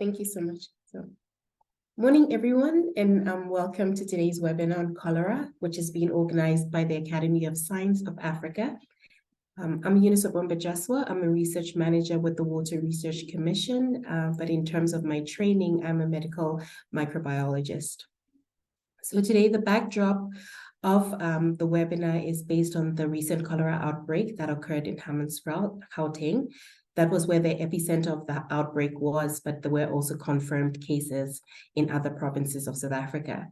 Thank you so much. Morning, everyone, and welcome to today's webinar on cholera, which is being organized by the Academy of Science of Africa. I'm Eunice Obomba-Jaswa. I'm a research manager with the Water Research Commission, but in terms of my training, I'm a medical microbiologist. So today, the backdrop of the webinar is based on the recent cholera outbreak that occurred in Hammanskraal, Gauteng. That was where the epicenter of the outbreak was, but there were also confirmed cases in other provinces of South Africa.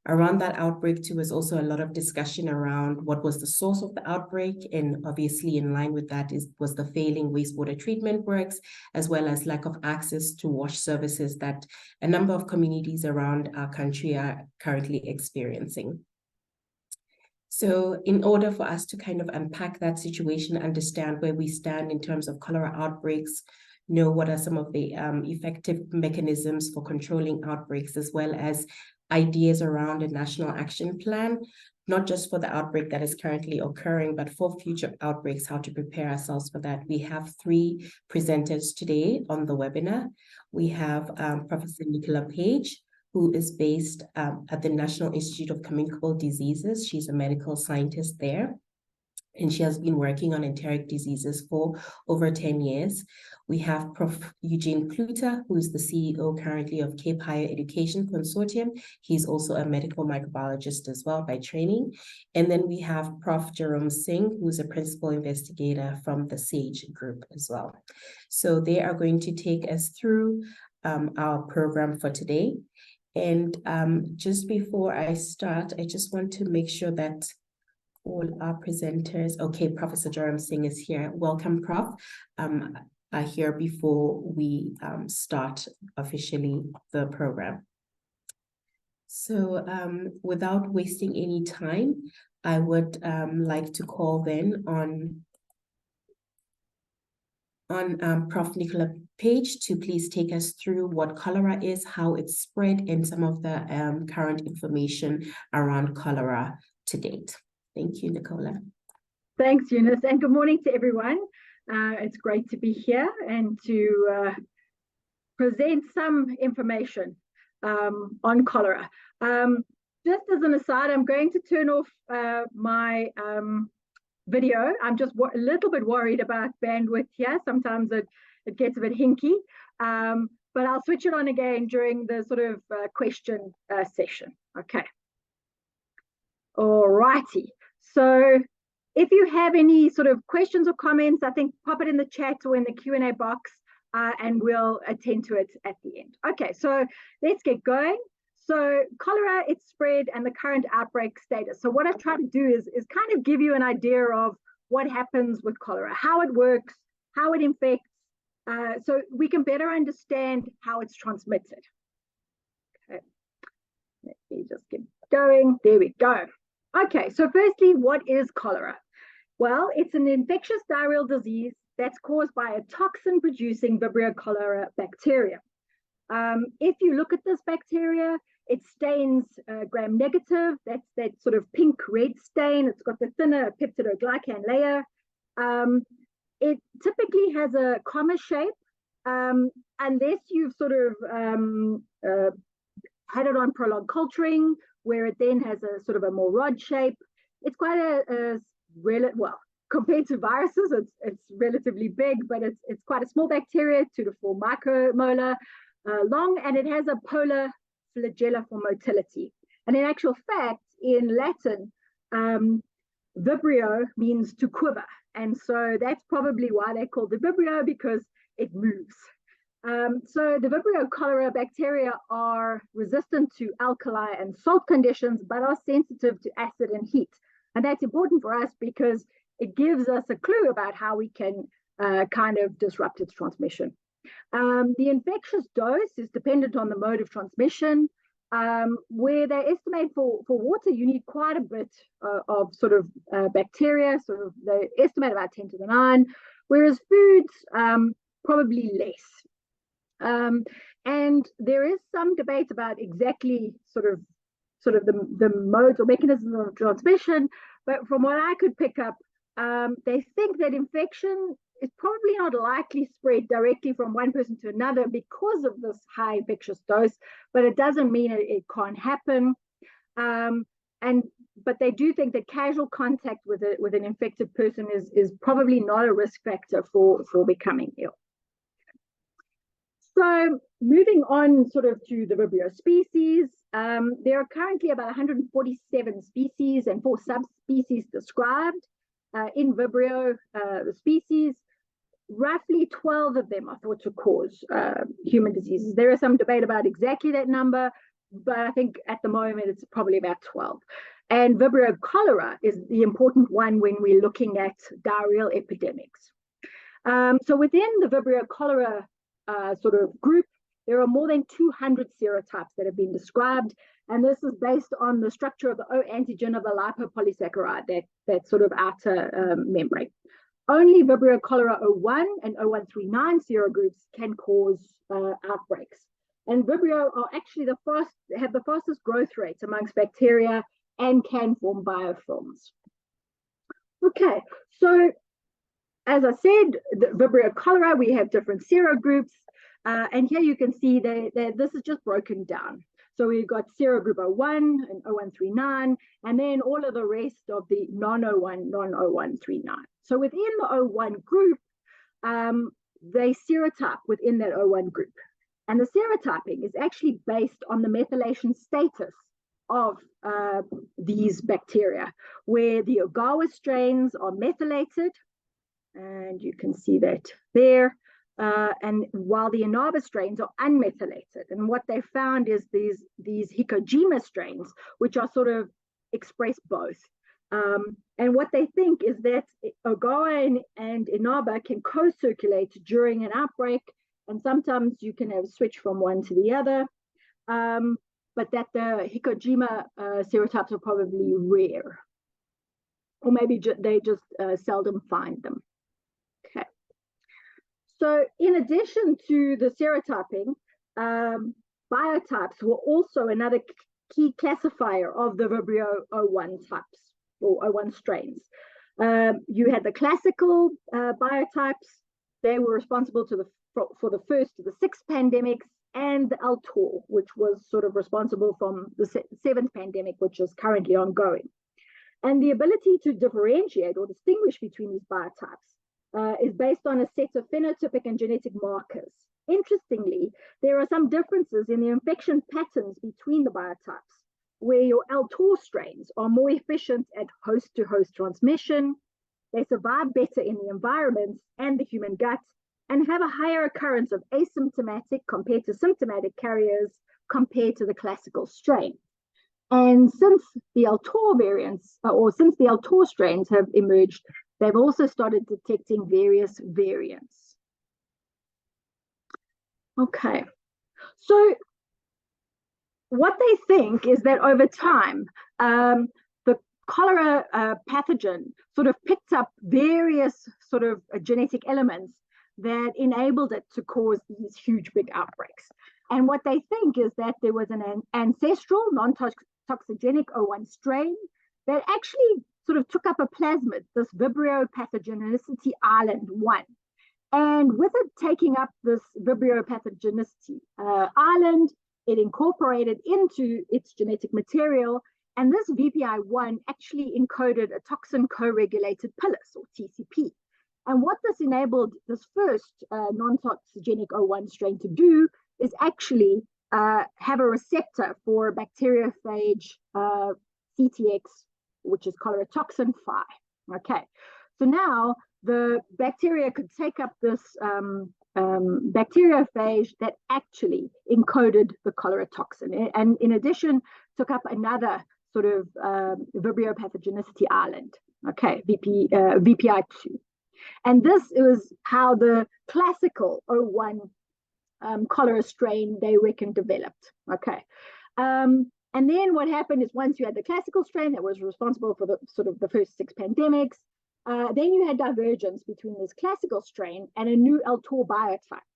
Around that outbreak too was also a lot of discussion around what was the source of the outbreak, and obviously in line with that was the failing wastewater treatment works, as well as lack of access to wash services that a number of communities around our country are currently experiencing. So in order for us to kind of unpack that situation, understand where we stand in terms of cholera outbreaks, know what are some of the effective mechanisms for controlling outbreaks, as well as ideas around a national action plan, not just for the outbreak that is currently occurring, but for future outbreaks, how to prepare ourselves for that. We have three presenters today on the webinar. We have Professor Nicola Page, who is based at the National Institute of Communicable Diseases. She's a medical scientist there, and she has been working on enteric diseases for over 10 years. We have Prof. Eugene Kluter, who is the CEO currently of Cape Higher Education Consortium. He's also a medical microbiologist as well by training. And then we have Prof. Jerome Singh, who's a principal investigator from the SAGE group as well. So they are going to take us through our program for today. And just before I start, I just want to make sure that all our presenters, okay, Professor Jerome Singh is here. Welcome, Prof. Here before we start officially the program. So without wasting any time, I would like to call then on Prof. Nicola Page to please take us through what cholera is, how it's spread, and some of the current information around cholera to date. Thank you, Nicola. Thanks, Eunice, and good morning to everyone. It's great to be here and to present some information on cholera. Just as an aside, I'm going to turn off my video. I'm just a little bit worried about bandwidth here. Sometimes it gets a bit hinky, but I'll switch it on again during the sort of question session. Okay. All righty. So if you have any sort of questions or comments, I think pop it in the chat or in the Q&A box, and we'll attend to it at the end. Okay, so let's get going. So cholera, its spread, and the current outbreak status. So what I've tried to do is kind of give you an idea of what happens with cholera, how it works, how it infects, so we can better understand how it's transmitted. Okay, let me just get going. There we go. Okay, so firstly, what is cholera? Well, it's an infectious diarrheal disease that's caused by a toxin-producing Vibrio cholera bacteria. If you look at this bacteria, it stains gram-negative. That's that sort of pink-red stain. It's got the thinner peptidoglycan layer. It typically has a comma shape, unless you've sort of had it on prolonged culturing, where it then has a sort of a more rod shape. It's quite well, compared to viruses, it's relatively big, but it's quite a small bacteria, 2 to 4 micromolar long, and it has a polar flagelliform motility. And in actual fact, in Latin, Vibrio means to quiver. And so that's probably why they call it Vibrio, because it moves. So the Vibrio cholera bacteria are resistant to alkali and salt conditions, but are sensitive to acid and heat. And that's important for us because it gives us a clue about how we can kind of disrupt its transmission. The infectious dose is dependent on the mode of transmission, where they estimate for water, you need quite a bit of sort of bacteria, sort of they estimate about 10 to the 9, whereas foods, probably less. And there is some debate about exactly sort of the modes or mechanisms of transmission, but from what I could pick up, they think that infection is probably not likely spread directly from one person to another because of this high infectious dose, but it doesn't mean it can't happen. But they do think that casual contact with an infected person is probably not a risk factor for becoming ill. So moving on sort of to the Vibrio species, there are currently about 147 species and 4 subspecies described in Vibrio species. Roughly 12 of them are thought to cause human diseases. There is some debate about exactly that number, but I think at the moment it's probably about 12. And Vibrio cholera is the important one when we're looking at diarrheal epidemics. So within the Vibrio cholera sort of group, there are more than 200 serotypes that have been described, and this is based on the structure of the O antigen of the lipopolysaccharide, that sort of outer membrane. Only Vibrio cholera 01 and 0139 serogroups can cause outbreaks. And Vibrio are actually have the fastest growth rates amongst bacteria and can form biofilms. Okay, so as I said, the Vibrio cholera, we have different serogroups, and here you can see that this is just broken down. So we've got serogroup 01 and 0139, and then all of the rest of the non-01, non-0139. So within the 01 group, they serotype within that 01 group. And the serotyping is actually based on the methylation status of these bacteria, where the Ogawa strains are methylated, and you can see that there, and while the Inaba strains are unmethylated. And what they found is these Hikojima strains, which are sort of express both. And what they think is that Ogawa and Inaba can co-circulate during an outbreak, and sometimes you can have a switch from one to the other, but that the Hikojima serotypes are probably rare, or maybe they just seldom find them. Okay. So in addition to the serotyping, biotypes were also another key classifier of the Vibrio 01 types, or 01 strains. You had the classical biotypes. They were responsible for the first of the 6 pandemics, and the Altor, which was sort of responsible from the 7th pandemic, which is currently ongoing. And the ability to differentiate or distinguish between these biotypes is based on a set of phenotypic and genetic markers. Interestingly, there are some differences in the infection patterns between the biotypes, where your Altor strains are more efficient at host-to-host transmission, they survive better in the environment and the human gut, and have a higher occurrence of asymptomatic compared to symptomatic carriers compared to the classical strain. And since the Altor variants, or since the Altor strains have emerged, they've also started detecting various variants. Okay, so what they think is that over time, the cholera pathogen sort of picked up various sort of genetic elements that enabled it to cause these huge big outbreaks. And what they think is that there was an ancestral non-toxigenic 01 strain that actually sort of took up a plasmid, this Vibrio pathogenicity island 1. And with it taking up this Vibrio pathogenicity island, it incorporated into its genetic material, and this VPI1 actually encoded a toxin co-regulated pilus, or TCP. And what this enabled this first non-toxigenic 01 strain to do is actually have a receptor for bacteriophage CTX, which is cholera toxin 5. Okay, so now the bacteria could take up this bacteriophage that actually encoded the cholera toxin, and in addition took up another sort of Vibrio pathogenicity island, okay, VPI2. And this is how the classical 01 cholera strain, they reckon, developed, okay. And then what happened is once you had the classical strain that was responsible for the sort of the first 6 pandemics, then you had divergence between this classical strain and a new Altor biotype.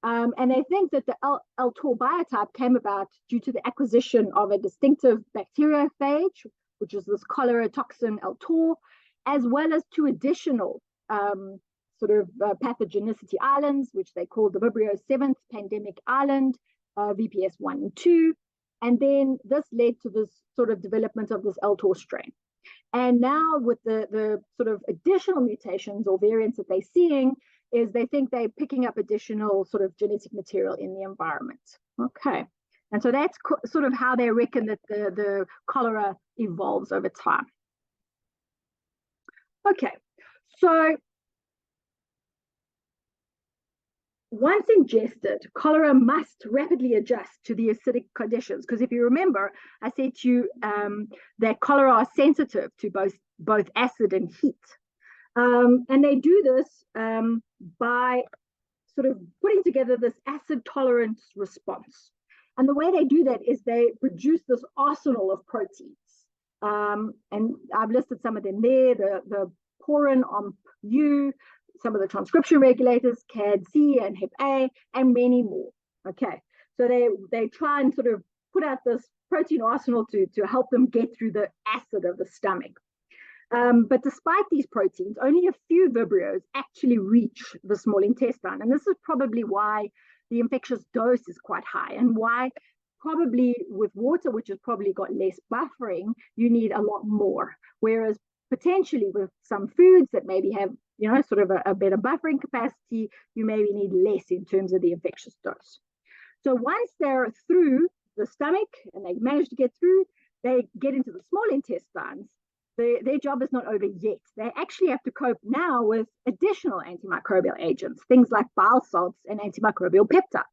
And they think that the Altor biotype came about due to the acquisition of a distinctive bacteriophage, which is this cholera toxin Altor, as well as 2 additional sort of pathogenicity islands, which they call the Vibrio 7th pandemic island, VPS 1 and 2. And then this led to this sort of development of this L-tor strain. And now with the sort of additional mutations or variants that they're seeing, is they think they're picking up additional sort of genetic material in the environment. Okay. And so that's sort of how they reckon that the cholera evolves over time. Okay, so once ingested, cholera must rapidly adjust to the acidic conditions, because if you remember, I said to you that cholera are sensitive to both acid and heat. And they do this by sort of putting together this acid tolerance response. And the way they do that is they produce this arsenal of proteins. And I've listed some of them there, the porin, OMP-U, some of the transcription regulators, CAD-C and HEP-A, and many more. Okay, so they try and sort of put out this protein arsenal to help them get through the acid of the stomach. But despite these proteins, only a few Vibrios actually reach the small intestine. And this is probably why the infectious dose is quite high, and why probably with water, which has probably got less buffering, you need a lot more. Whereas potentially with some foods that maybe have, you know, sort of a better buffering capacity, you maybe need less in terms of the infectious dose. So once they're through the stomach and they manage to get through, they get into the small intestines. Their job is not over yet. They actually have to cope now with additional antimicrobial agents, things like bile salts and antimicrobial peptides.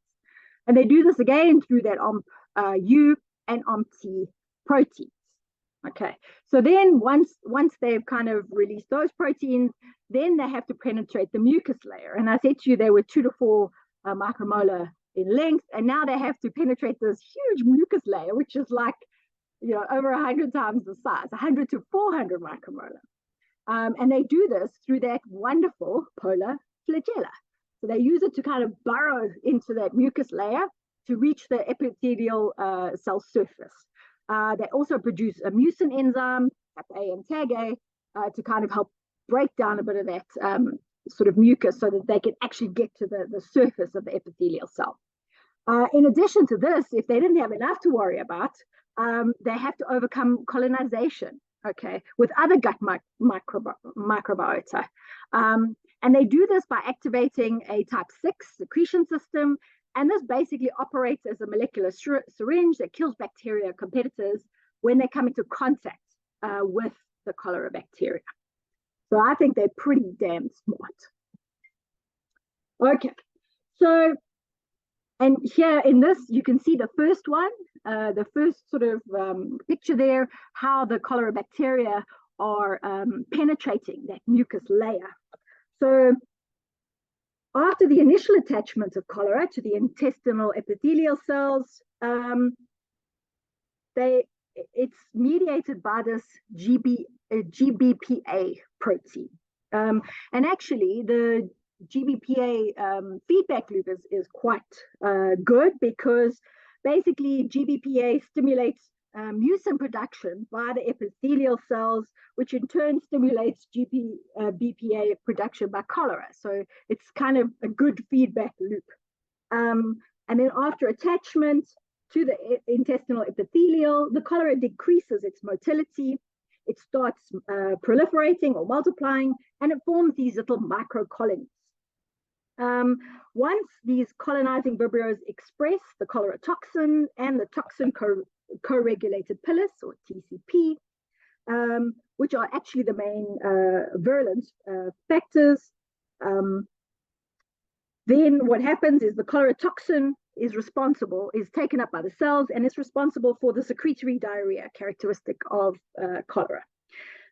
And they do this again through that OMP-U and OMP-T proteins. Okay, so then once they've kind of released those proteins, then they have to penetrate the mucus layer. And I said to you they were 2 to 4 micromolar in length, and now they have to penetrate this huge mucus layer, which is like, you know, over 100 times the size, 100 to 400 micromolar. And they do this through that wonderful polar flagella. So they use it to kind of burrow into that mucus layer to reach the epithelial cell surface. They also produce a mucin enzyme, HEP-A and TAG-A, to kind of help break down a bit of that sort of mucus so that they can actually get to the surface of the epithelial cell. In addition to this, if they didn't have enough to worry about, they have to overcome colonization, okay, with other gut microbiota. And they do this by activating a type 6 secretion system. And this basically operates as a molecular syringe that kills bacteria competitors when they come into contact with the cholera bacteria. So I think they're pretty damn smart. Okay, so, and here in this, you can see the first one, the first sort of picture there, how the cholera bacteria are penetrating that mucus layer. So after the initial attachment of cholera to the intestinal epithelial cells, it's mediated by this GBPA protein. And actually, the GBPA feedback loop is quite good, because basically GBPA stimulates mucin production by the epithelial cells, which in turn stimulates BPA production by cholera. So it's kind of a good feedback loop. And then after attachment to the intestinal epithelial, the cholera decreases its motility. It starts proliferating or multiplying, and it forms these little microcolonies. Once these colonizing vibrios express the cholera toxin and the toxin co-regulated pilus, or TCP, which are actually the main virulent factors, then what happens is the cholera toxin is taken up by the cells, and is responsible for the secretory diarrhea characteristic of cholera.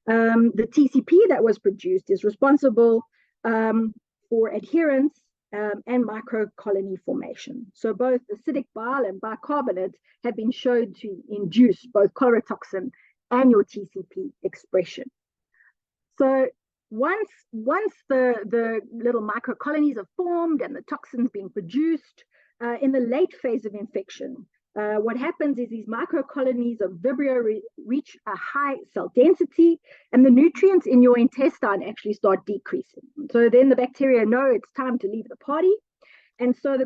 The TCP that was produced is responsible for adherence and microcolony formation. So both acidic bile and bicarbonate have been shown to induce both cholera toxin and your TCP expression. So once the little microcolonies are formed and the toxins being produced, in the late phase of infection, what happens is these microcolonies of Vibrio reach a high cell density, and the nutrients in your intestine actually start decreasing. So then the bacteria know it's time to leave the party. And so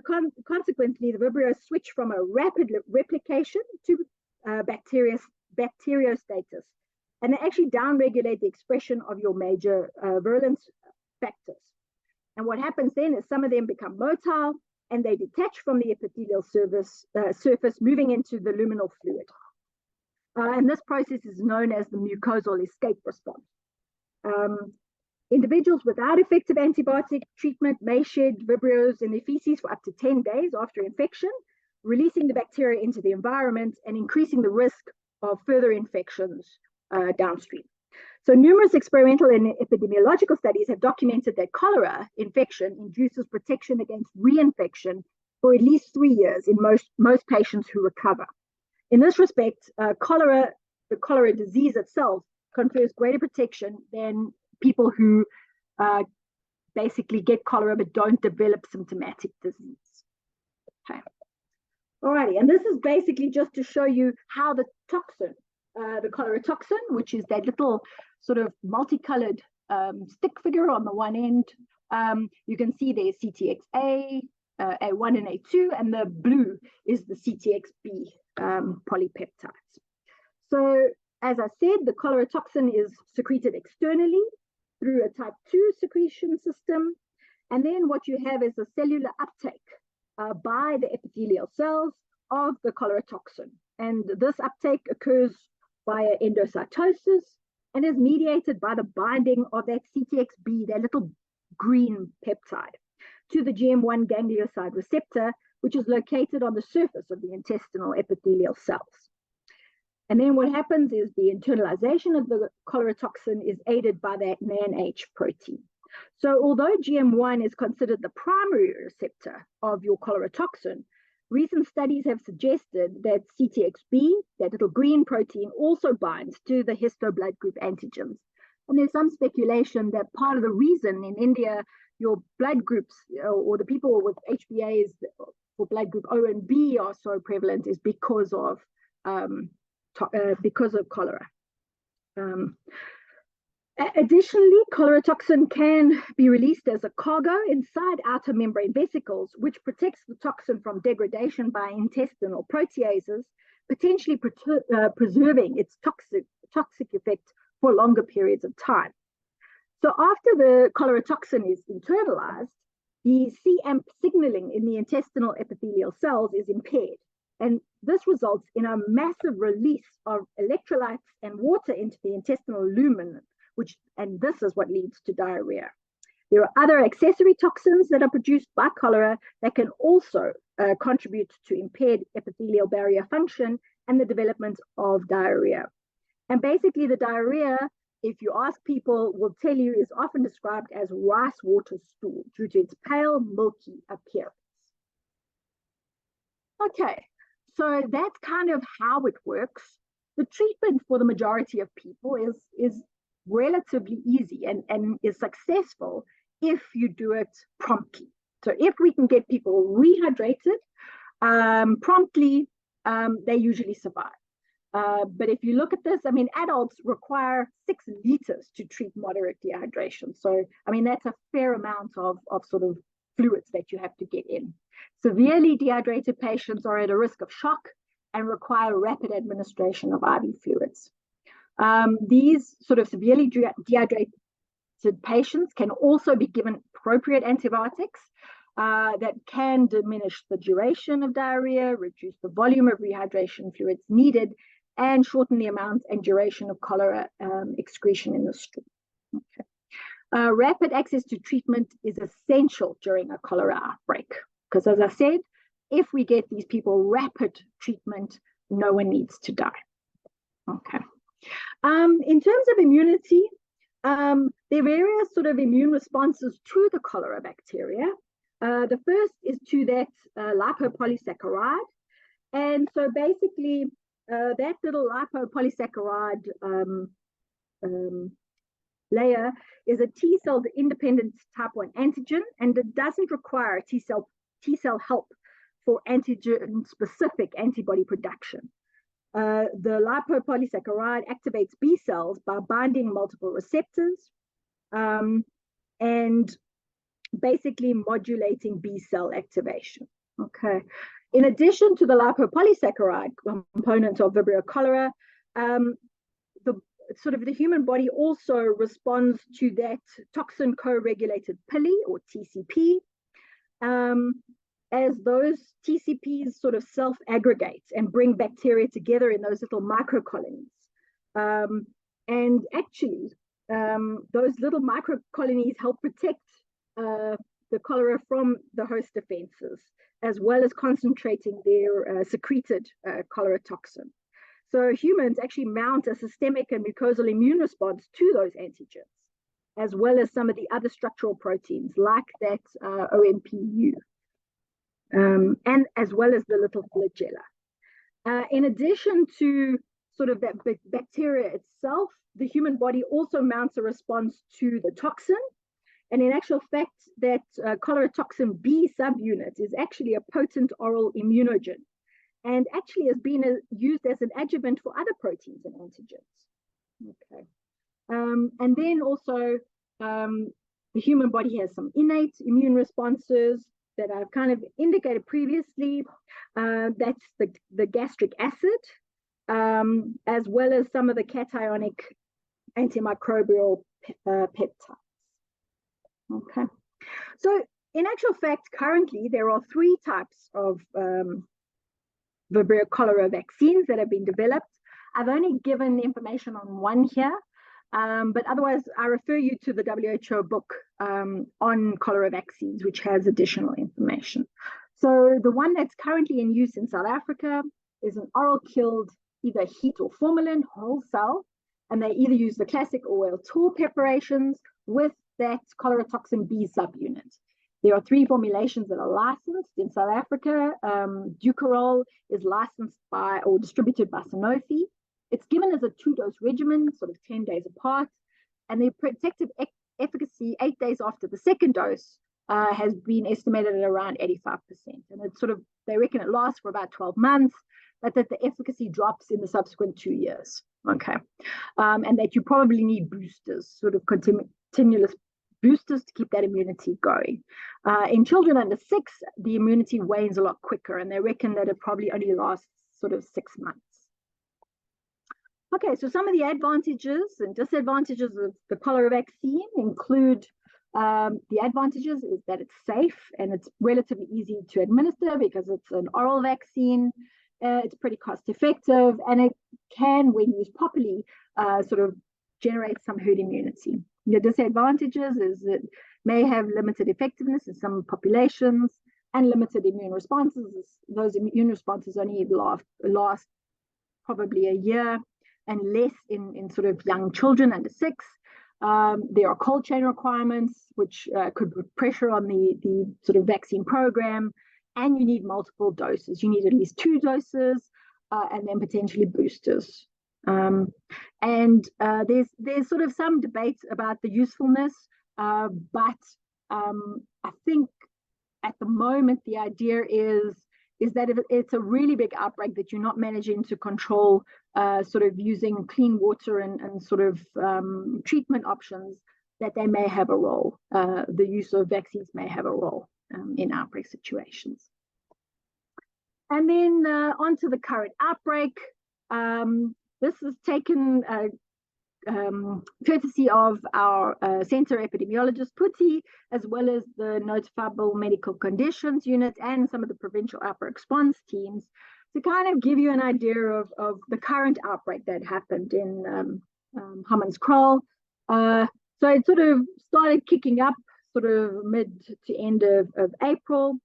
consequently, the Vibrio switch from a rapid replication to bacteriostasis. And they actually downregulate the expression of your major virulence factors. And what happens then is some of them become motile, and they detach from the epithelial surface, moving into the luminal fluid. And this process is known as the mucosal escape response. Individuals without effective antibiotic treatment may shed Vibrios in their feces for up to 10 days after infection, releasing the bacteria into the environment and increasing the risk of further infections downstream. So numerous experimental and epidemiological studies have documented that cholera infection induces protection against reinfection for at least 3 years in most patients who recover. In this respect, the cholera disease itself confers greater protection than people who basically get cholera but don't develop symptomatic disease. Okay. Alrighty, and this is basically just to show you how the toxin, the cholera toxin, which is that little sort of multicolored stick figure on the one end. You can see there's CTXA, A1 and A2, and the blue is the CTXB polypeptides. So as I said, the cholera toxin is secreted externally through a type 2 secretion system. And then what you have is a cellular uptake by the epithelial cells of the cholera toxin. And this uptake occurs via endocytosis and is mediated by the binding of that CTXB, that little green peptide, to the GM1 ganglioside receptor, which is located on the surface of the intestinal epithelial cells. And then what happens is the internalization of the cholera toxin is aided by that NANH protein. So although GM1 is considered the primary receptor of your cholera toxin, recent studies have suggested that CTXB, that little green protein, also binds to the histoblood group antigens. And there's some speculation that part of the reason in India your blood groups or the people with HbAs for blood group O and B are so prevalent is because of cholera. Additionally, cholera toxin can be released as a cargo inside outer membrane vesicles, which protects the toxin from degradation by intestinal proteases, potentially preserving its toxic effect for longer periods of time. So after the cholera toxin is internalized, the cAMP signaling in the intestinal epithelial cells is impaired. And this results in a massive release of electrolytes and water into the intestinal lumen, and this is what leads to diarrhea. There are other accessory toxins that are produced by cholera that can also contribute to impaired epithelial barrier function and the development of diarrhea. And basically the diarrhea, if you ask people, will tell you is often described as rice water stool due to its pale, milky appearance. Okay, so that's kind of how it works. The treatment for the majority of people is relatively easy and is successful if you do it promptly. So if we can get people rehydrated promptly, they usually survive. But if you look at this, I mean, adults require 6 liters to treat moderate dehydration. So, I mean, that's a fair amount of sort of fluids that you have to get in. Severely dehydrated patients are at a risk of shock and require rapid administration of IV fluids. These sort of severely dehydrated patients can also be given appropriate antibiotics that can diminish the duration of diarrhea, reduce the volume of rehydration fluids needed, and shorten the amount and duration of cholera excretion in the stool. Okay. Rapid access to treatment is essential during a cholera outbreak because, as I said, if we get these people rapid treatment, no one needs to die. Okay. In terms of immunity, there are various sort of immune responses to the cholera bacteria. The first is to that lipopolysaccharide. And so basically, that little lipopolysaccharide layer is a T-cell independent type 1 antigen, and it doesn't require T-cell help for antigen-specific antibody production. The lipopolysaccharide activates B cells by binding multiple receptors and basically modulating B cell activation. Okay. In addition to the lipopolysaccharide component of Vibrio cholera, the human body also responds to that toxin co-regulated pili or TCP, as those TCPs sort of self-aggregate and bring bacteria together in those little microcolonies. And actually, those little microcolonies help protect the cholera from the host defenses, as well as concentrating their secreted cholera toxin. So humans actually mount a systemic and mucosal immune response to those antigens, as well as some of the other structural proteins like that OMPU, and as well as the little flagella. In addition to sort of that bacteria itself, the human body also mounts a response to the toxin. And in actual fact, that cholera toxin B subunit is actually a potent oral immunogen, and actually has been used as an adjuvant for other proteins and antigens. Okay. And then also, the human body has some innate immune responses that I've kind of indicated previously. That's the gastric acid, as well as some of the cationic antimicrobial peptides. Okay. So in actual fact, currently there are 3 types of Vibrio cholera vaccines that have been developed. I've only given information on one here, but otherwise I refer you to the WHO book on cholera vaccines, which has additional information. So the one that's currently in use in South Africa is an oral killed either heat or formalin whole cell, and they either use the classic or well-tool preparations with that cholera toxin B subunit. There are 3 formulations that are licensed in South Africa. Ducarol is licensed by or distributed by Sanofi. It's given as a 2-dose regimen, sort of 10 days apart, and the protective efficacy 8 days after the second dose has been estimated at around 85%. And it's sort of, they reckon it lasts for about 12 months, but that the efficacy drops in the subsequent 2 years. Okay. And that you probably need boosters, sort of continuous boosters to keep that immunity going. In children under 6, the immunity wanes a lot quicker, and they reckon that it probably only lasts sort of 6 months. Okay, so some of the advantages and disadvantages of the cholera vaccine include the advantages is that it's safe and it's relatively easy to administer because it's an oral vaccine. It's pretty cost effective, and it can, when used properly, sort of generate some herd immunity. The disadvantages is it may have limited effectiveness in some populations and limited immune responses. Those immune responses only last probably a year and less in sort of young children under 6. There are cold chain requirements, which could put pressure on the sort of vaccine program, and you need multiple doses. You need at least 2 doses and then potentially boosters. There's sort of some debate about the usefulness, but I think at the moment the idea is that if it's a really big outbreak that you're not managing to control, sort of using clean water and sort of treatment options, that they may have a role. The use of vaccines may have a role in outbreak situations. And then onto the current outbreak. This is taken courtesy of our center epidemiologist, Putti, as well as the notifiable medical conditions unit and some of the provincial outbreak response teams, to kind of give you an idea of the current outbreak that happened in Hammanskraal. So it sort of started kicking up sort of mid to end of April.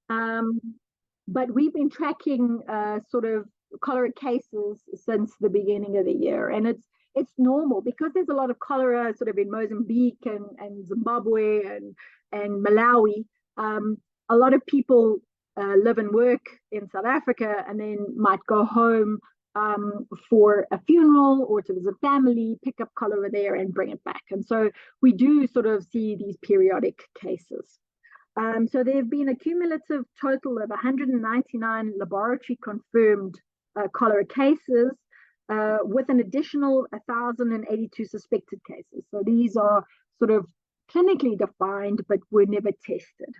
But we've been tracking sort of cholera cases since the beginning of the year, and it's normal because there's a lot of cholera sort of in Mozambique and Zimbabwe and Malawi. A lot of people live and work in South Africa and then might go home for a funeral or to visit family, pick up cholera there and bring it back. And so we do sort of see these periodic cases. So there have been a cumulative total of 199 laboratory confirmed cholera cases, with an additional 1,082 suspected cases. So these are sort of clinically defined, but were never tested.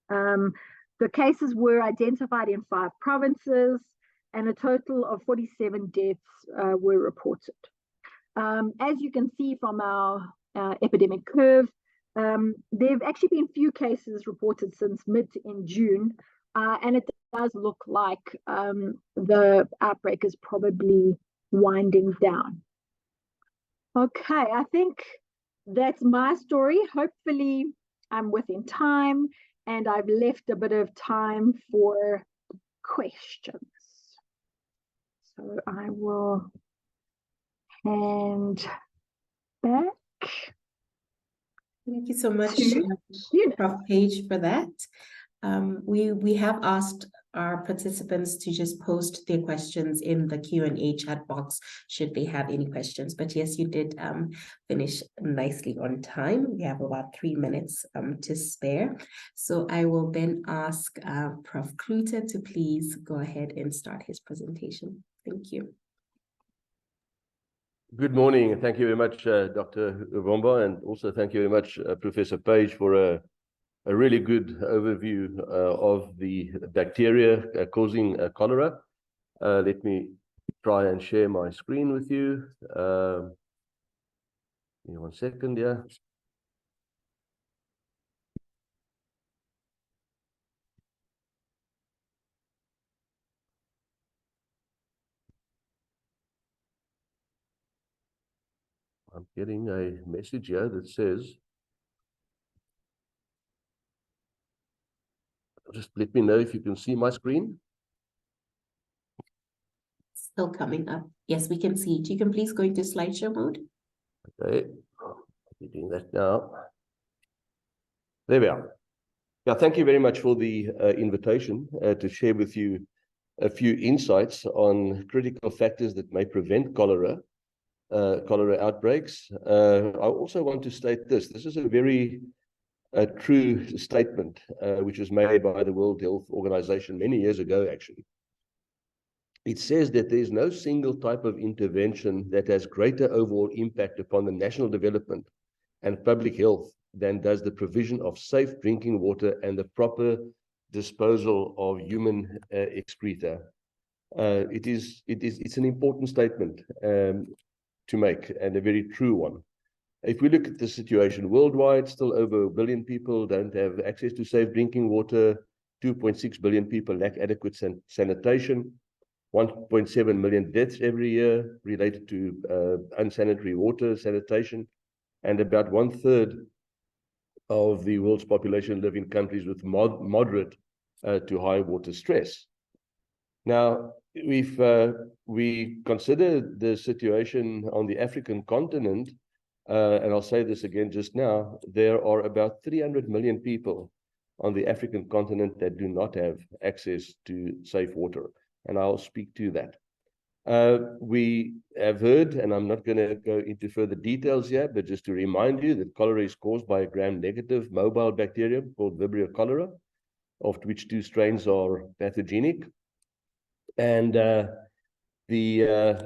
The cases were identified in 5 provinces, and a total of 47 deaths were reported. As you can see from our epidemic curve, there have actually been few cases reported since mid in June, and it does look like the outbreak is probably winding down. Okay, I think that's my story. Hopefully I'm within time, and I've left a bit of time for questions. So I will hand back. Thank you so much, Eunice. Prof. Page, for that. We have asked our participants to just post their questions in the Q&A chat box should they have any questions. But yes, you did finish nicely on time. We have about 3 minutes to spare. So I will then ask Prof. Klute to please go ahead and start his presentation. Thank you. Good morning, and thank you very much, Dr. Ubomba, and also thank you very much, Professor Page, for a really good overview of the bacteria causing cholera. Let me try and share my screen with you. Give me 1 second, yeah. I'm getting a message here that says, just let me know if you can see my screen. Still coming up. Yes, we can see it. You can please go into slideshow mode. Okay, I'll be doing that now. There we are. Yeah, thank you very much for the invitation to share with you a few insights on critical factors that may prevent cholera outbreaks. I also want to state this. This is a very true statement, which was made by the World Health Organization many years ago, actually. It says that there is no single type of intervention that has greater overall impact upon the national development and public health than does the provision of safe drinking water and the proper disposal of human excreta. It's an important statement to make, and a very true one. If we look at the situation worldwide, still over 1 billion people don't have access to safe drinking water. 2.6 billion people lack adequate sanitation. 1.7 million deaths every year related to unsanitary water sanitation. And about 1/3 of the world's population live in countries with moderate to high water stress. Now, we consider the situation on the African continent, and I'll say this again just now, there are about 300 million people on the African continent that do not have access to safe water, and I'll speak to that. We have heard, and I'm not going to go into further details here, but just to remind you that cholera is caused by a gram-negative mobile bacterium called Vibrio cholera, of which 2 strains are pathogenic. And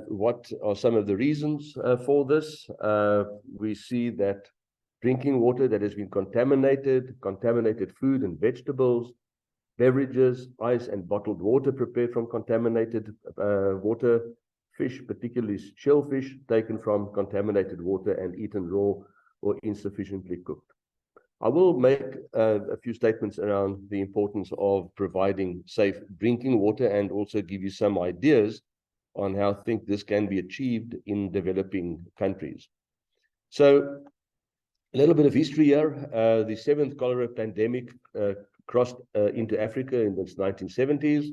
what are some of the reasons for this? We see that drinking water that has been contaminated food and vegetables, beverages, ice and bottled water prepared from contaminated water, fish, particularly shellfish, taken from contaminated water and eaten raw or insufficiently cooked. I will make a few statements around the importance of providing safe drinking water and also give you some ideas on how I think this can be achieved in developing countries. So a little bit of history here. The 7th cholera pandemic crossed into Africa in the 1970s.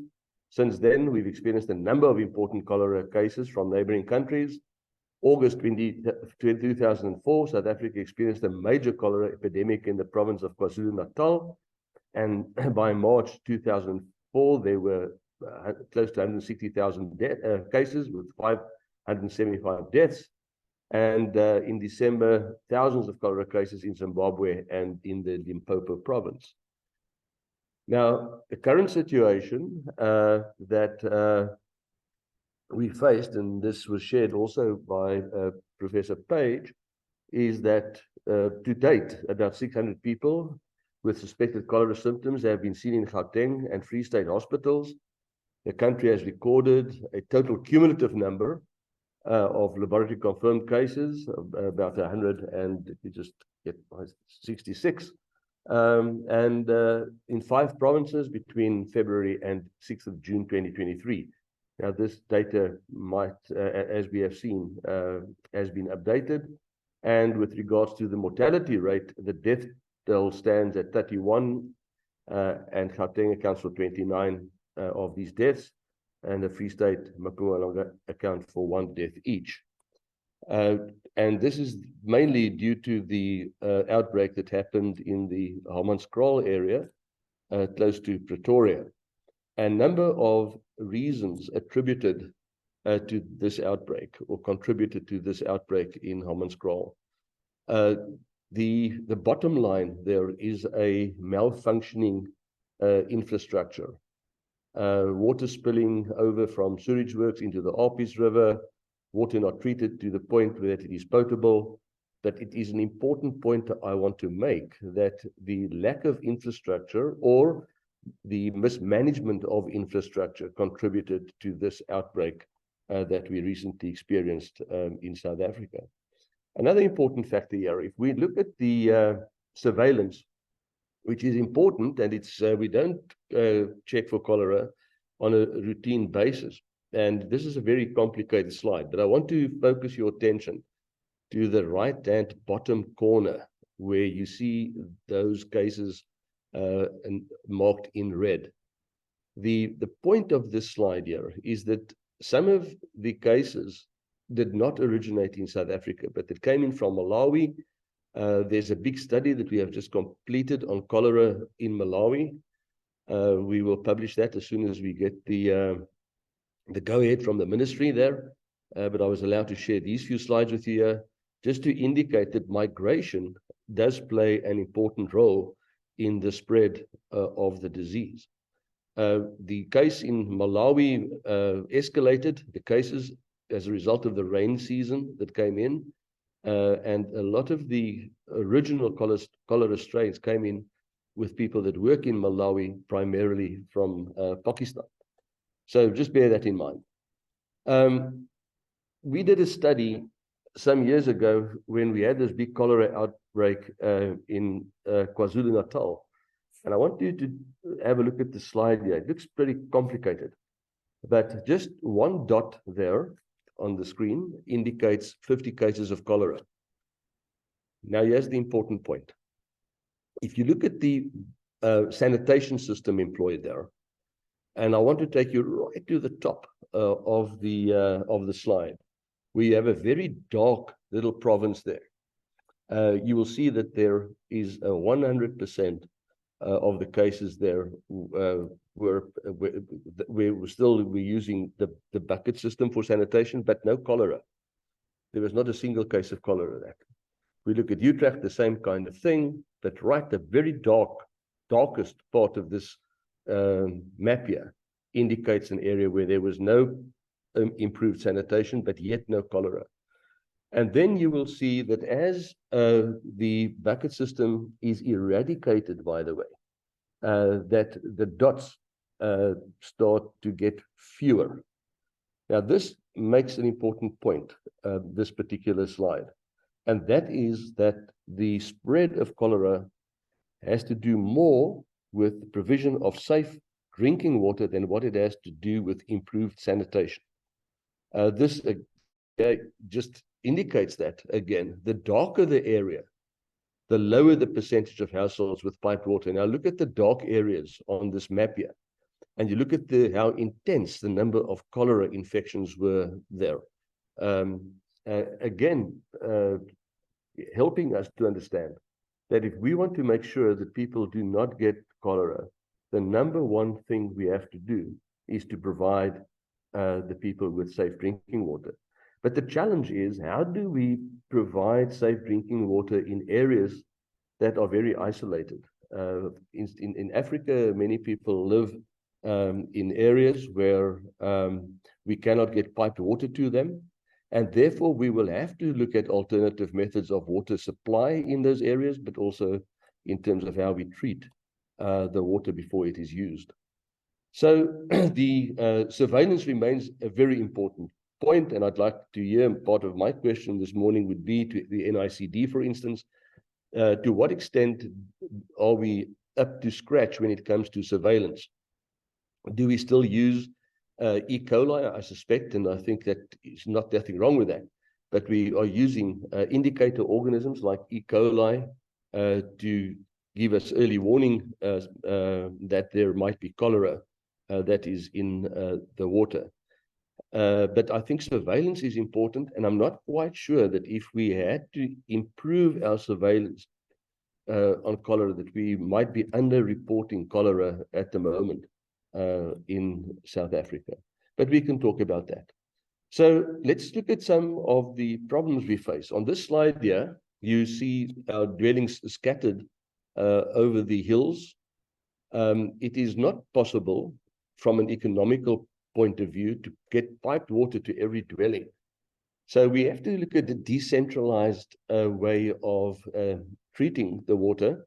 Since then, we've experienced a number of important cholera cases from neighboring countries. August 2004, South Africa experienced a major cholera epidemic in the province of KwaZulu-Natal. And by March 2004, there were close to 160,000 cases with 575 deaths. And in December, thousands of cholera cases in Zimbabwe and in the Limpopo province. Now, the current situation that we faced, and this was shared also by Professor Page, is that to date, about 600 people with suspected cholera symptoms have been seen in Gauteng and Free State hospitals. The country has recorded a total cumulative number of laboratory confirmed cases, about 166, and in 5 provinces between February and 6th of June 2023. Now, this data might, as we have seen, has been updated. And with regards to the mortality rate, the death toll stands at 31, and Gauteng accounts for 29 of these deaths, and the Free State, Mpumalanga, account for 1 death each. And this is mainly due to the outbreak that happened in the Hammanskraal area, close to Pretoria. A number of reasons attributed to this outbreak or contributed to this outbreak in Hammanskraal. The bottom line there is a malfunctioning infrastructure. Water spilling over from sewage works into the Alpies River, water not treated to the point where it is potable. But it is an important point that I want to make, that the lack of infrastructure or the mismanagement of infrastructure contributed to this outbreak that we recently experienced in South Africa. Another important factor here, if we look at the surveillance, which is important, and it's we don't check for cholera on a routine basis. And this is a very complicated slide, but I want to focus your attention to the right-hand bottom corner, where you see those cases marked in red. The point of this slide here is that some of the cases did not originate in South Africa, but it came in from Malawi. There's a big study that we have just completed on cholera in Malawi. We will publish that as soon as we get the go-ahead from the ministry there. But I was allowed to share these few slides with you here, just to indicate that migration does play an important role in the spread of the disease. The case in Malawi escalated, the cases, as a result of the rain season that came in, and a lot of the original cholera strains came in with people that work in Malawi, primarily from Pakistan. So just bear that in mind. We did a study some years ago when we had this big cholera outbreak in KwaZulu-Natal. And I want you to have a look at the slide here. It looks pretty complicated, but just one dot there on the screen indicates 50 cases of cholera. Now, here's the important point. If you look at the sanitation system employed there, and I want to take you right to the top of the slide, we have a very dark little province there. You will see that there is 100% of the cases there we're using the bucket system for sanitation, but no cholera. There was not a single case of cholera there. We look at Utrecht, the same kind of thing, but right, the very darkest part of this map here indicates an area where there was no improved sanitation, but yet no cholera. And then you will see that as the bucket system is eradicated, by the way, that the dots start to get fewer. Now, this makes an important point, this particular slide, and that is that the spread of cholera has to do more with the provision of safe drinking water than what it has to do with improved sanitation. This just indicates that, again, the darker the area, the lower the percentage of households with piped water. Now, look at the dark areas on this map here, and you look at how intense the number of cholera infections were there. Again, helping us to understand that if we want to make sure that people do not get cholera, the number one thing we have to do is to provide the people with safe drinking water. But the challenge is, how do we provide safe drinking water in areas that are very isolated? in Africa, many people live in areas where we cannot get piped water to them. And therefore, we will have to look at alternative methods of water supply in those areas, but also in terms of how we treat the water before it is used. So the surveillance remains a very important point, and I'd like to hear part of my question this morning would be to the NICD, for instance, to what extent are we up to scratch when it comes to surveillance? Do we still use E. coli? I suspect, and I think that is nothing wrong with that, but we are using indicator organisms like E. coli to give us early warning that there might be cholera that is in the water. But I think surveillance is important, and I'm not quite sure that if we had to improve our surveillance on cholera, that we might be under-reporting cholera at the moment in South Africa. But we can talk about that. So let's look at some of the problems we face. On this slide here, you see our dwellings scattered over the hills. It is not possible from an economical point of view to get piped water to every dwelling. So we have to look at the decentralized way of treating the water.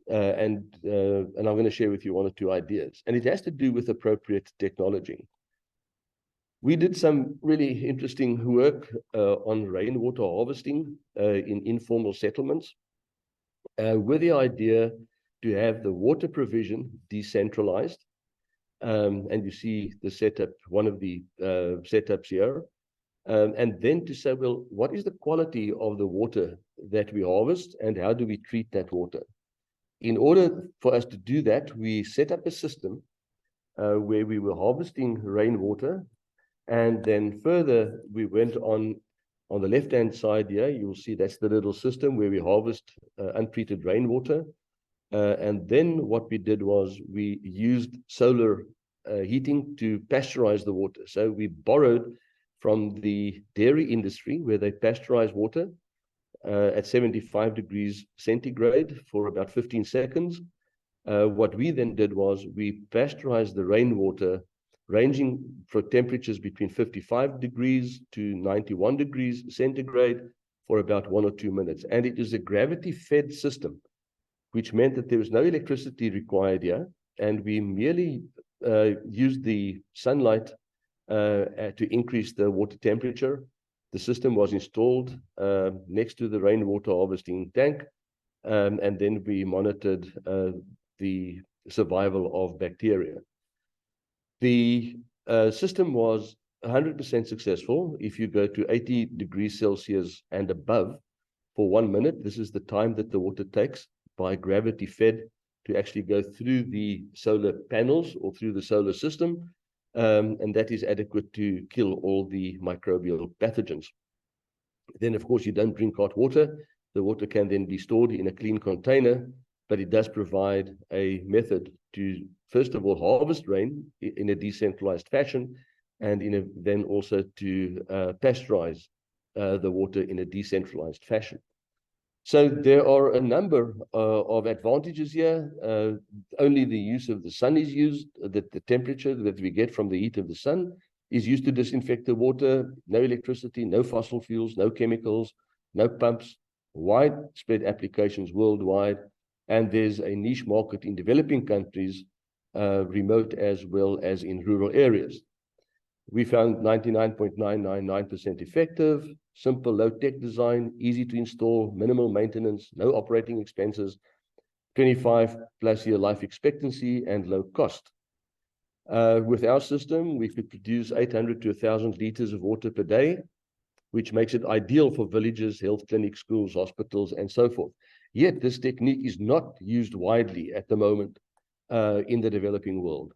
And I'm going to share with you one or two ideas. And it has to do with appropriate technology. We did some really interesting work on rainwater harvesting in informal settlements with the idea to have the water provision decentralized. And you see the setup, one of the setups here. And then to say, well, what is the quality of the water that we harvest and how do we treat that water? In order for us to do that, we set up a system where we were harvesting rainwater. And then further, we went on the left-hand side here, you'll see that's the little system where we harvest untreated rainwater. And then what we did was we used solar heating to pasteurize the water. So we borrowed from the dairy industry where they pasteurize water at 75 degrees centigrade for about 15 seconds. What we then did was we pasteurized the rainwater ranging for temperatures between 55 degrees to 91 degrees centigrade for about 1 or 2 minutes. And it is a gravity-fed system, which meant that there was no electricity required here. And we merely used the sunlight to increase the water temperature. The system was installed next to the rainwater harvesting tank. And then we monitored the survival of bacteria. The system was 100% successful. If you go to 80 degrees Celsius and above for 1 minute, this is the time that the water takes by gravity fed to actually go through the solar panels or through the solar system. And that is adequate to kill all the microbial pathogens. Then, of course, you don't drink hot water. The water can then be stored in a clean container, but it does provide a method to, first of all, harvest rain in a decentralized fashion, and then also to pasteurize the water in a decentralized fashion. So there are a number of advantages here. Only the use of the sun is used, that the temperature that we get from the heat of the sun is used to disinfect the water. No electricity, no fossil fuels, no chemicals, no pumps, widespread applications worldwide. And there's a niche market in developing countries, remote as well as in rural areas. We found 99.999% effective, simple, low-tech design, easy to install, minimal maintenance, no operating expenses, 25+ year life expectancy, and low cost. With our system, we could produce 800 to 1,000 liters of water per day, which makes it ideal for villages, health clinics, schools, hospitals, and so forth. Yet this technique is not used widely at the moment in the developing world.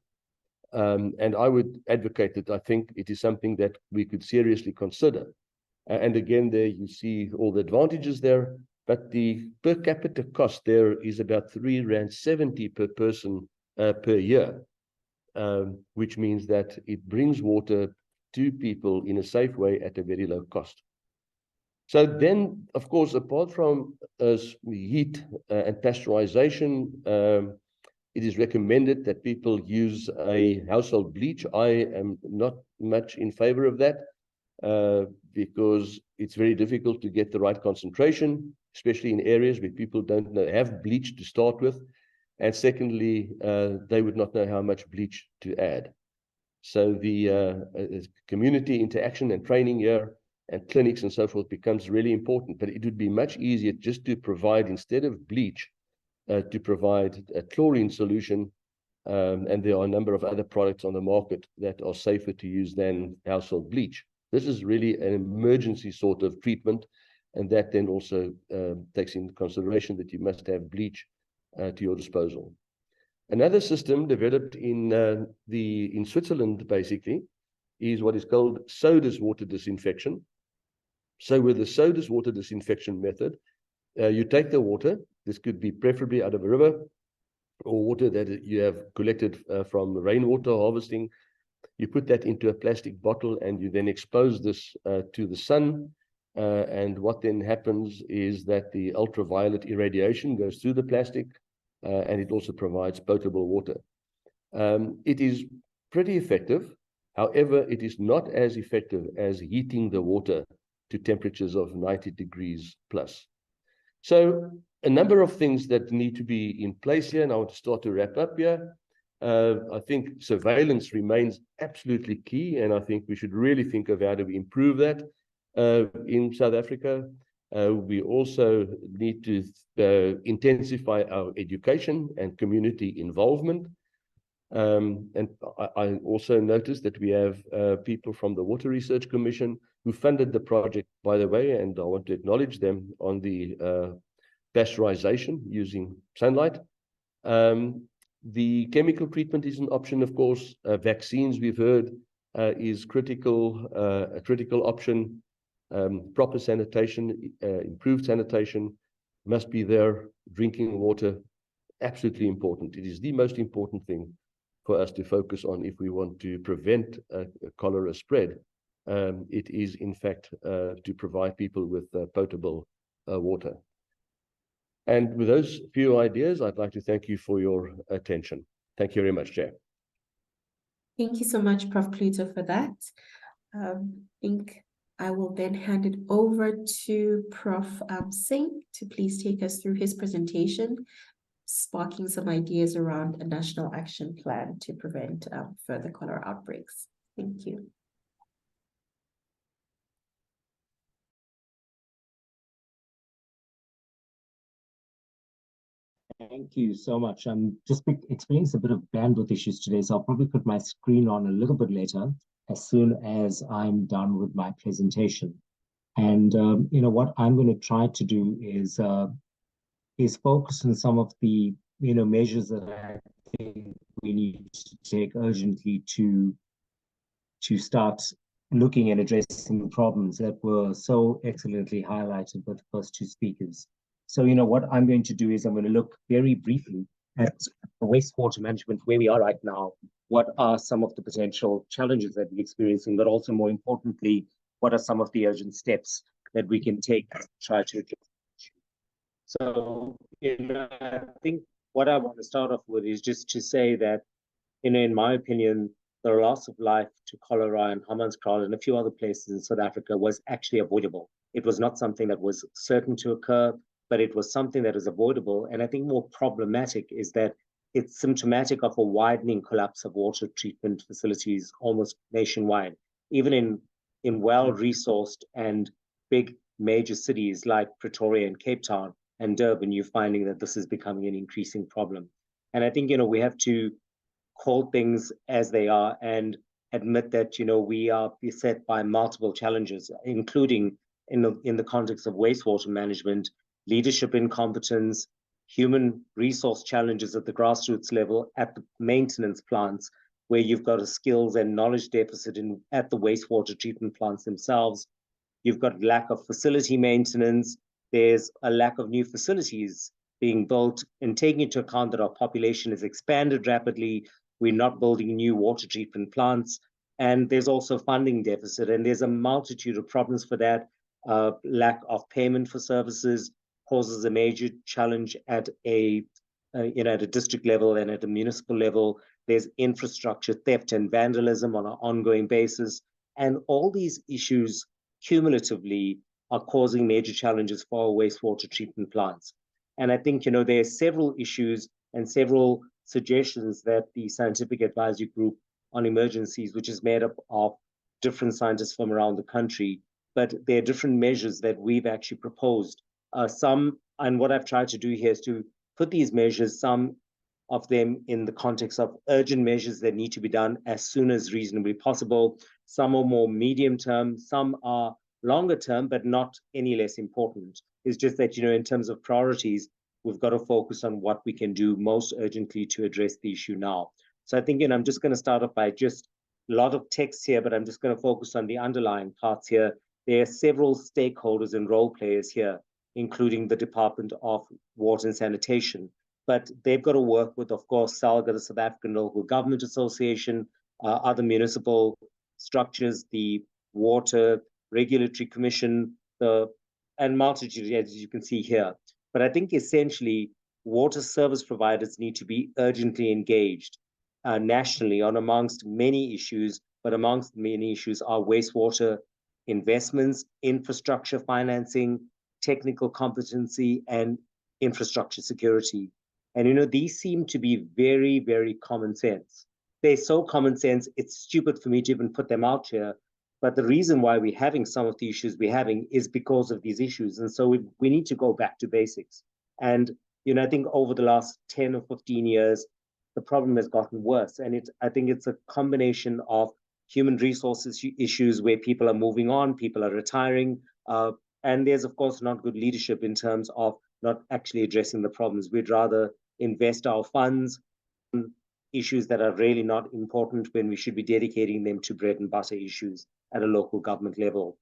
And I would advocate that. I think it is something that we could seriously consider. And again, there you see all the advantages there, but the per capita cost there is about R3.70 per person per year, which means that it brings water to people in a safe way at a very low cost. So then, of course, apart from heat and pasteurization, it is recommended that people use a household bleach. I am not much in favor of that because it's very difficult to get the right concentration, especially in areas where people don't have bleach to start with. And secondly, they would not know how much bleach to add. So the community interaction and training here and clinics and so forth becomes really important. But it would be much easier just to provide, instead of bleach, to provide a chlorine solution. And there are a number of other products on the market that are safer to use than household bleach. This is really an emergency sort of treatment. And that then also takes into consideration that you must have bleach to your disposal. Another system developed in Switzerland, basically, is what is called sodas water disinfection. So with the sodas water disinfection method, you take the water, this could be preferably out of a river, or water that you have collected from rainwater harvesting. You put that into a plastic bottle and you then expose this to the sun. And what then happens is that the ultraviolet irradiation goes through the plastic, and it also provides potable water. It is pretty effective. However, it is not as effective as heating the water to temperatures of 90 degrees plus. So a number of things that need to be in place here, and I want to start to wrap up here. I think surveillance remains absolutely key, and I think we should really think of how do we improve that in South Africa. We also need to intensify our education and community involvement. And I also noticed that we have people from the Water Research Commission who funded the project, by the way, and I want to acknowledge them on the pasteurization using sunlight. The chemical treatment is an option, of course. Vaccines, we've heard, is critical, a critical option. Proper sanitation, improved sanitation must be there. Drinking water, absolutely important. It is the most important thing for us to focus on if we want to prevent cholera spread. It is, in fact, to provide people with potable water. And with those few ideas, I'd like to thank you for your attention. Thank you very much, Chair. Thank you so much, Prof. Pluto, for that. I think I will then hand it over to Prof. Singh to please take us through his presentation, sparking some ideas around a national action plan to prevent further cholera outbreaks. Thank you. Thank you so much. I'm just experiencing a bit of bandwidth issues today, so I'll probably put my screen on a little bit later, as soon as I'm done with my presentation. And what I'm going to try to do is focus on some of the measures that I think we need to take urgently to start looking and addressing the problems that were so excellently highlighted by the first two speakers. So, what I'm going to do is I'm going to look very briefly at wastewater management, where we are right now. What are some of the potential challenges that we're experiencing, but also more importantly, what are some of the urgent steps that we can take to try to address the issue? So, I think what I want to start off with is just to say that, in my opinion, the loss of life to cholera in Hammanskraal and a few other places in South Africa was actually avoidable. It was not something that was certain to occur, but it was something that is avoidable. And I think more problematic is that it's symptomatic of a widening collapse of water treatment facilities almost nationwide. Even in well-resourced and big major cities like Pretoria and Cape Town and Durban, you're finding that this is becoming an increasing problem. And I think, we have to call things as they are and admit that, we are beset by multiple challenges, including in the context of wastewater management, leadership incompetence, human resource challenges at the grassroots level, at the maintenance plants, where you've got a skills and knowledge deficit at the wastewater treatment plants themselves. You've got lack of facility maintenance. There's a lack of new facilities being built, and taking into account that our population has expanded rapidly, we're not building new water treatment plants. And there's also funding deficit, and there's a multitude of problems for that. lack of payment for services poses a major challenge at a at a district level and at a municipal level. There's infrastructure theft and vandalism on an ongoing basis. And all these issues cumulatively are causing major challenges for our wastewater treatment plants. And I think, there are several issues and several suggestions that the Scientific Advisory Group on Emergencies, which is made up of different scientists from around the country, but there are different measures that we've actually proposed. And what I've tried to do here is to put these measures, some of them in the context of urgent measures that need to be done as soon as reasonably possible. Some are more medium term, some are longer term, but not any less important. It's just that, in terms of priorities, we've got to focus on what we can do most urgently to address the issue now. So I think, I'm just going to start off by just a lot of text here, but I'm just going to focus on the underlying parts here. There are several stakeholders and role players here, including the Department of Water and Sanitation. But they've got to work with, of course, SALGA, the South African Local Government Association, other municipal structures, the Water Regulatory Commission, and multitude, as you can see here. But I think essentially, water service providers need to be urgently engaged nationally on amongst many issues, but amongst many issues are wastewater investments, infrastructure financing, technical competency, and infrastructure security. And these seem to be very, very common sense. They're so common sense, it's stupid for me to even put them out here. But the reason why we're having some of the issues we're having is because of these issues. And so we need to go back to basics. And, I think over the last 10 or 15 years, the problem has gotten worse. And I think it's a combination of human resources issues where people are moving on, people are retiring, and there's, of course, not good leadership in terms of not actually addressing the problems. We'd rather invest our funds in issues that are really not important when we should be dedicating them to bread and butter issues at a local government level.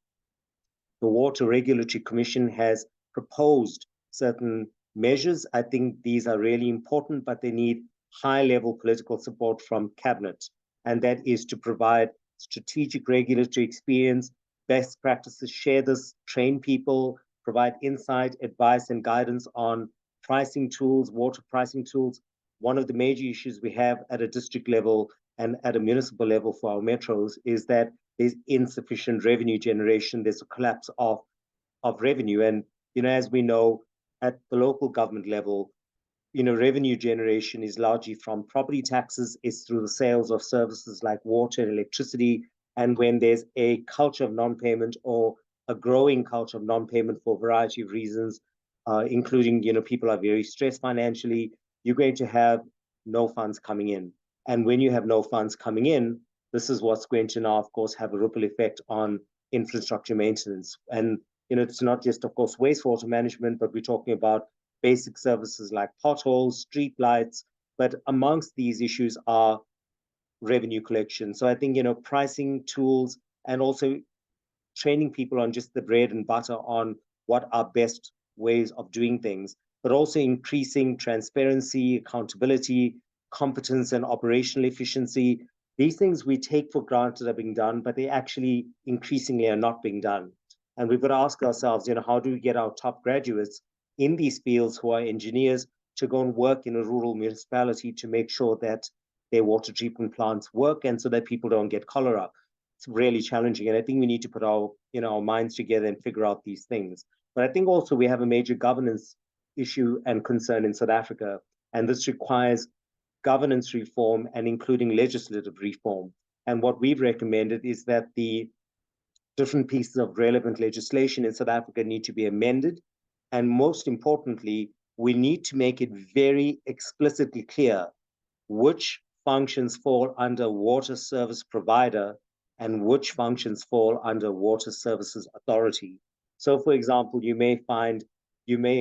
The Water Regulatory Commission has proposed certain measures. I think these are really important, but they need high-level political support from Cabinet, and that is to provide strategic regulatory experience, best practices, share this, train people, provide insight, advice, and guidance on pricing tools, water pricing tools. One of the major issues we have at a district level and at a municipal level for our metros is that there's insufficient revenue generation. There's a collapse of revenue. And, as we know, at the local government level, revenue generation is largely from property taxes. It's through the sales of services like water and electricity. And when there's a culture of non-payment or a growing culture of non-payment for a variety of reasons, including, people are very stressed financially, you're going to have no funds coming in. And when you have no funds coming in, this is what's going to now, of course, have a ripple effect on infrastructure maintenance. And, it's not just, of course, wastewater management, but we're talking about basic services like potholes, street lights. But amongst these issues are revenue collection. So I think, pricing tools and also training people on just the bread and butter on what are best ways of doing things, but also increasing transparency, accountability, competence, and operational efficiency. These things we take for granted are being done, but they actually increasingly are not being done. And we've got to ask ourselves, how do we get our top graduates in these fields who are engineers to go and work in a rural municipality to make sure that their water treatment plants work and so that people don't get cholera? It's really challenging. And I think we need to put our minds together and figure out these things. But I think also we have a major governance issue and concern in South Africa. And this requires governance reform and including legislative reform. And what we've recommended is that the different pieces of relevant legislation in South Africa need to be amended. And most importantly, we need to make it very explicitly clear which functions fall under water service provider and which functions fall under water services authority. So, for example, you may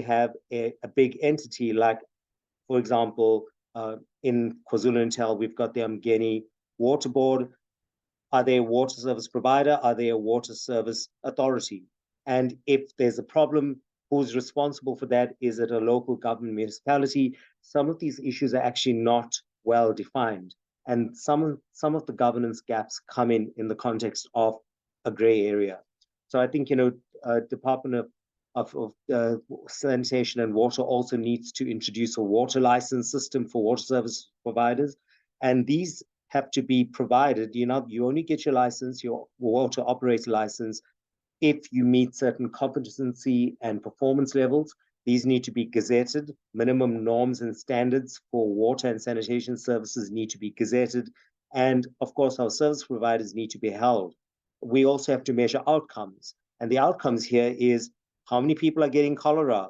have a big entity like, for example, in KwaZulu-Natal, we've got the Umgeni Water Board. Are they a water service provider? Are they a water service authority? And if there's a problem, who's responsible for that? Is it a local government municipality? Some of these issues are actually not well defined. And some of the governance gaps come in the context of a gray area. So I think, Department of Sanitation and Water also needs to introduce a water license system for water service providers. And these have to be provided. You only get your license, your water operator license, if you meet certain competency and performance levels. These need to be gazetted. Minimum norms and standards for water and sanitation services need to be gazetted. And of course, our service providers need to be held. We also have to measure outcomes. And the outcomes here is how many people are getting cholera?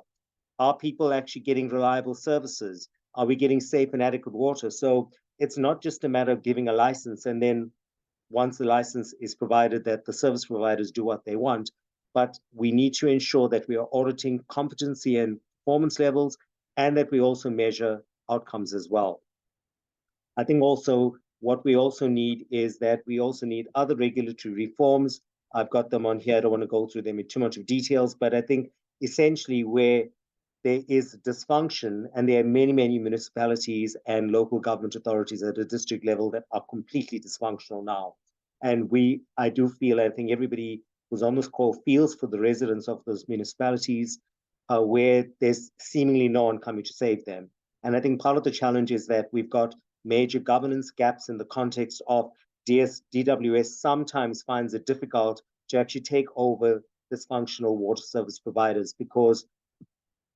Are people actually getting reliable services? Are we getting safe and adequate water? So it's not just a matter of giving a license and then once the license is provided that the service providers do what they want, but we need to ensure that we are auditing competency and performance levels and that we also measure outcomes as well. I think also what we also need is that we also need other regulatory reforms. I've got them on here. I don't want to go through them in too much of details, but I think essentially where there is dysfunction, and there are many, many municipalities and local government authorities at a district level that are completely dysfunctional now. And I do feel, I think everybody who's on this call feels for the residents of those municipalities where there's seemingly no one coming to save them. And I think part of the challenge is that we've got major governance gaps in the context of DWS sometimes finds it difficult to actually take over dysfunctional water service providers, because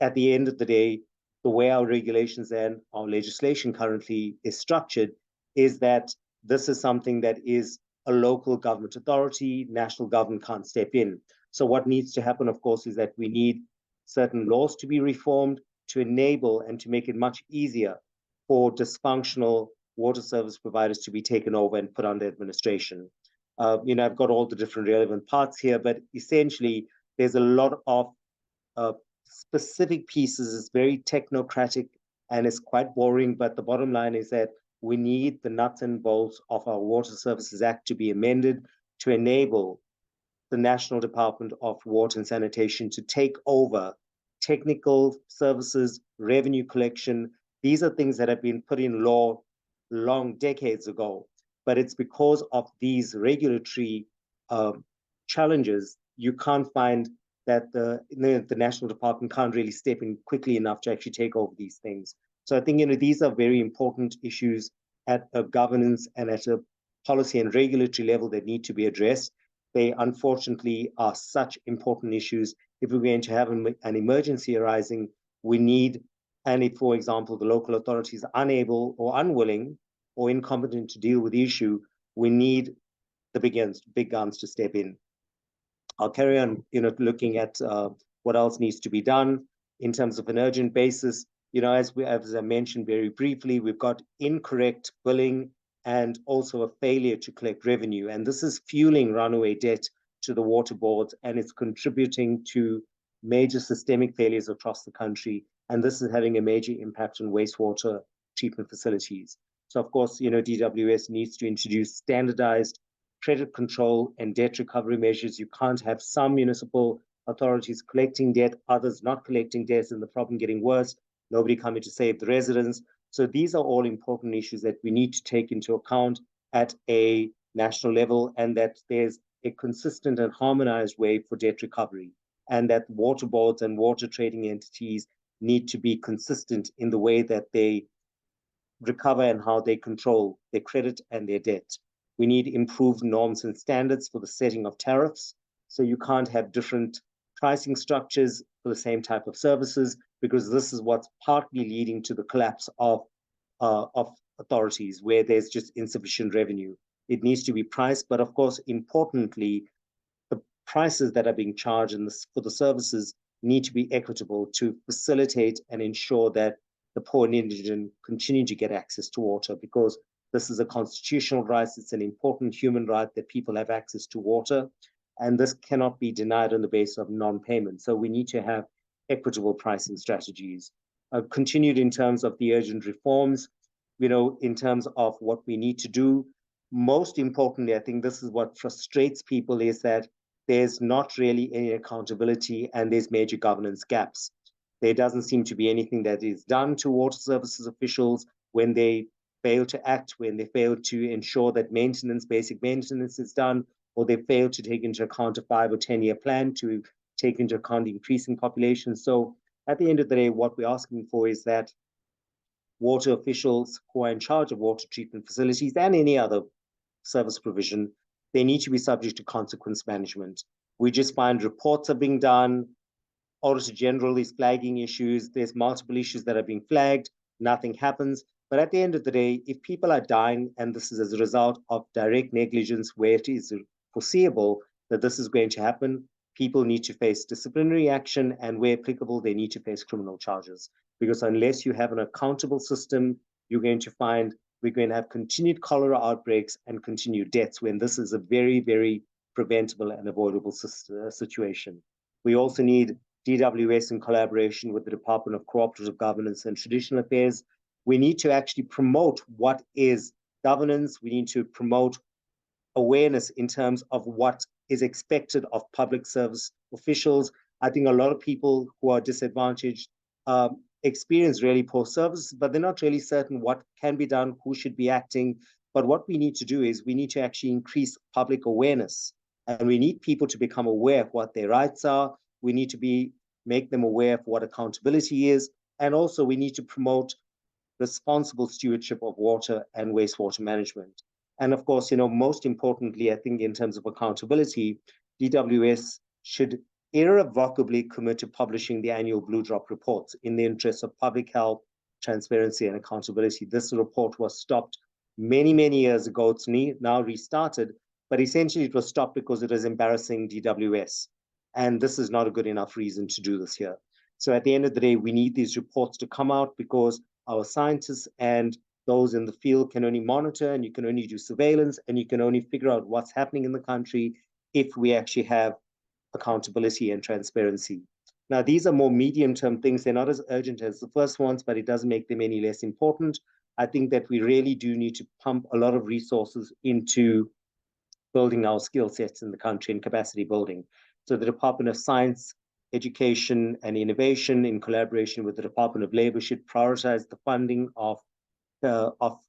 at the end of the day, the way our regulations and our legislation currently is structured is that this is something that is a local government authority. National government can't step in. So what needs to happen, of course, is that we need certain laws to be reformed to enable and to make it much easier for dysfunctional water service providers to be taken over and put under administration. I've got all the different relevant parts here, but essentially there's a lot of specific pieces. It's very technocratic and it's quite boring, but the bottom line is that we need the nuts and bolts of our Water Services Act to be amended to enable the National Department of Water and Sanitation to take over technical services, revenue collection. These are things that have been put in law long decades ago, but it's because of these regulatory challenges, you can't find that the National Department can't really step in quickly enough to actually take over these things. So I think these are very important issues at a governance and at a policy and regulatory level that need to be addressed. They unfortunately are such important issues. If we're going to have an emergency arising, we need, and if, for example, the local authorities are unable or unwilling or incompetent to deal with the issue, we need the big guns to step in. I'll carry on, looking at what else needs to be done in terms of an urgent basis. As I mentioned very briefly, we've got incorrect billing and also a failure to collect revenue. And this is fueling runaway debt to the water boards, and it's contributing to major systemic failures across the country. And this is having a major impact on wastewater treatment facilities. So of course, DWS needs to introduce standardized credit control and debt recovery measures. You can't have some municipal authorities collecting debt, others not collecting debt, and the problem getting worse, nobody coming to save the residents. So these are all important issues that we need to take into account at a national level, and that there's a consistent and harmonized way for debt recovery, and that water boards and water trading entities need to be consistent in the way that they recover and how they control their credit and their debt. We need improved norms and standards for the setting of tariffs. So you can't have different pricing structures for the same type of services, because this is what's partly leading to the collapse of authorities where there's just insufficient revenue. It needs to be priced, but of course, importantly, the prices that are being charged for the services need to be equitable to facilitate and ensure that the poor and indigent continue to get access to water, because this is a constitutional right. It's an important human right that people have access to water, and this cannot be denied on the basis of non-payment. So we need to have equitable pricing strategies. Continued in terms of the urgent reforms, in terms of what we need to do. Most importantly, I think this is what frustrates people, is that there's not really any accountability and there's major governance gaps. There doesn't seem to be anything that is done to water services officials when they fail to act, when they fail to ensure that basic maintenance is done, or they fail to take into account a 5 or 10-year plan to take into account increasing population. So at the end of the day, what we're asking for is that water officials who are in charge of water treatment facilities and any other service provision, they need to be subject to consequence management. We just find reports are being done, Auditor General is flagging issues, there's multiple issues that are being flagged, nothing happens. But at the end of the day, if people are dying, and this is as a result of direct negligence where it is foreseeable that this is going to happen, people need to face disciplinary action, and where applicable, they need to face criminal charges. Because unless you have an accountable system, you're going to find we're going to have continued cholera outbreaks and continued deaths when this is a very, very preventable and avoidable situation. We also need DWS in collaboration with the Department of Cooperative Governance and Traditional Affairs. We need to actually promote what is governance. We need to promote awareness in terms of what is expected of public service officials. I think a lot of people who are disadvantaged experience really poor services, but they're not really certain what can be done, who should be acting. But what we need to do is we need to actually increase public awareness, and we need people to become aware of what their rights are. We need to make them aware of what accountability is, and also we need to promote responsible stewardship of water and wastewater management. And of course, most importantly, I think in terms of accountability, DWS should irrevocably commit to publishing the annual Blue Drop reports in the interest of public health, transparency, and accountability. This report was stopped many, many years ago. It's now restarted, but essentially it was stopped because it is embarrassing DWS. And this is not a good enough reason to do this here. So at the end of the day, we need these reports to come out because our scientists and those in the field can only monitor, and you can only do surveillance, and you can only figure out what's happening in the country if we actually have accountability and transparency. Now, these are more medium-term things. They're not as urgent as the first ones, but it doesn't make them any less important. I think that we really do need to pump a lot of resources into building our skill sets in the country and capacity building. So the Department of Science, Education and Innovation, in collaboration with the Department of Labor, should prioritize the funding of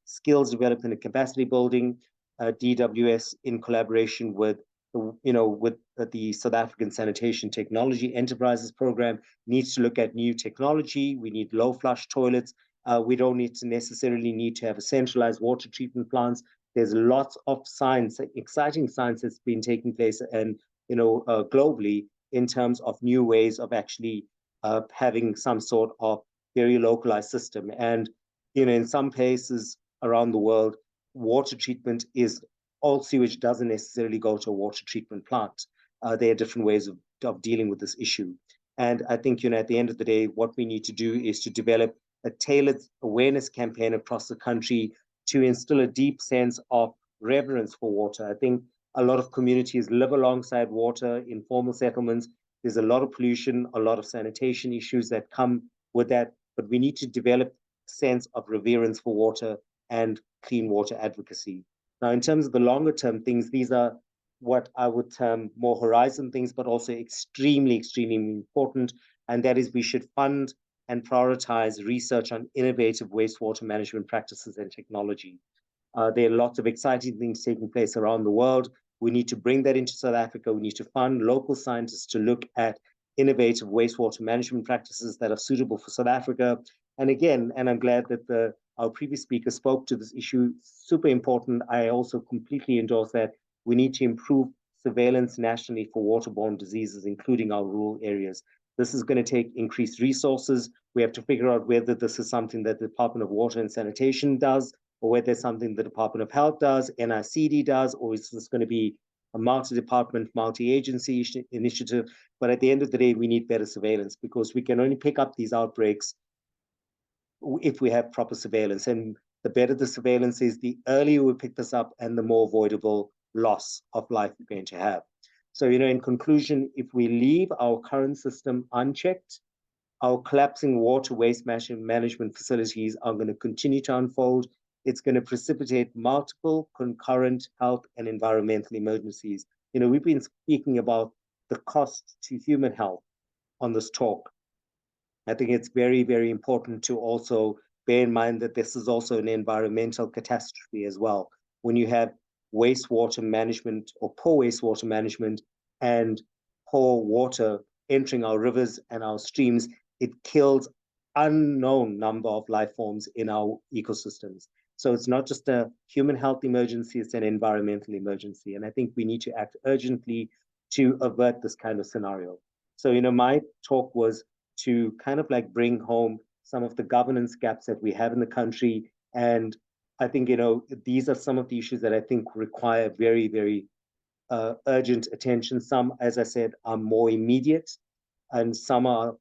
skills development and capacity building. DWS, in collaboration with the South African Sanitation Technology Enterprises Program, needs to look at new technology. We need low flush toilets. We don't necessarily need to have a centralized water treatment plants. There's lots of science, exciting science that's been taking place and globally in terms of new ways of actually having some sort of very localized system. And in some places around the world, water treatment is all sewage doesn't necessarily go to a water treatment plant. There are different ways of dealing with this issue. And I think, at the end of the day, what we need to do is to develop a tailored awareness campaign across the country to instill a deep sense of reverence for water. I think a lot of communities live alongside water, informal settlements. There's a lot of pollution, a lot of sanitation issues that come with that, but we need to develop a sense of reverence for water and clean water advocacy. Now, in terms of the longer term things, these are what I would term more horizon things, but also extremely, extremely important. And that is we should fund and prioritize research on innovative wastewater management practices and technology. There are lots of exciting things taking place around the world. We need to bring that into South Africa. We need to fund local scientists to look at innovative wastewater management practices that are suitable for South Africa. And again, and I'm glad that our previous speaker spoke to this issue, super important. I also completely endorse that. We need to improve surveillance nationally for waterborne diseases, including our rural areas. This is going to take increased resources. We have to figure out whether this is something that the Department of Water and Sanitation does, or whether it's something the Department of Health does, NICD does, or is this going to be a multi-department, multi-agency initiative? But at the end of the day, we need better surveillance because we can only pick up these outbreaks if we have proper surveillance. And the better the surveillance is, the earlier we pick this up and the more avoidable loss of life we're going to have. So, in conclusion, if we leave our current system unchecked, our collapsing water waste management facilities are going to continue to unfold. It's going to precipitate multiple concurrent health and environmental emergencies. We've been speaking about the cost to human health on this talk. I think it's very, very important to also bear in mind that this is also an environmental catastrophe as well. When you have wastewater management or poor wastewater management and poor water entering our rivers and our streams, it kills unknown number of life forms in our ecosystems. So it's not just a human health emergency, it's an environmental emergency. And I think we need to act urgently to avert this kind of scenario. So, my talk was to kind of like bring home some of the governance gaps that we have in the country. And I think, these are some of the issues that I think require very, very urgent attention. Some, as I said, are more immediate, and some are,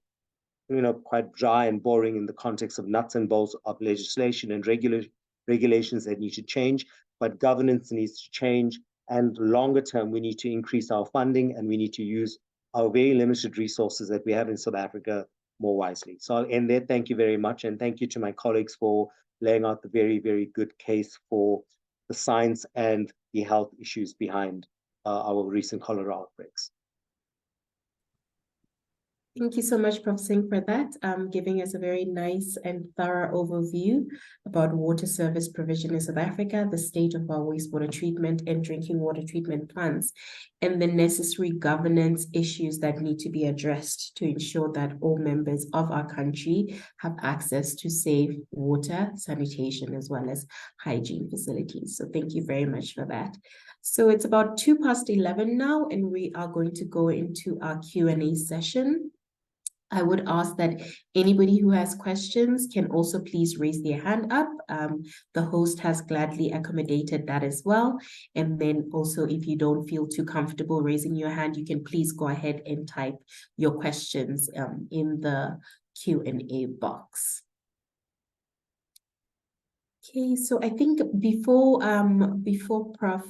quite dry and boring in the context of nuts and bolts of legislation and regulations that need to change. But governance needs to change. And longer term, we need to increase our funding, and we need to use our very limited resources that we have in South Africa more wisely. So I'll end there. Thank you very much. And thank you to my colleagues for laying out the very, very good case for the science and the health issues behind our recent cholera outbreaks. Thank you so much, Prof. Singh, for that, giving us a very nice and thorough overview about water service provision in South Africa, the state of our wastewater treatment and drinking water treatment plants, and the necessary governance issues that need to be addressed to ensure that all members of our country have access to safe water, sanitation, as well as hygiene facilities. So thank you very much for that. So it's about 11:02 now, and we are going to go into our Q&A session. I would ask that anybody who has questions can also please raise their hand up. The host has gladly accommodated that as well. And then also, if you don't feel too comfortable raising your hand, you can please go ahead and type your questions in the Q&A box. Okay, so I think before Prof,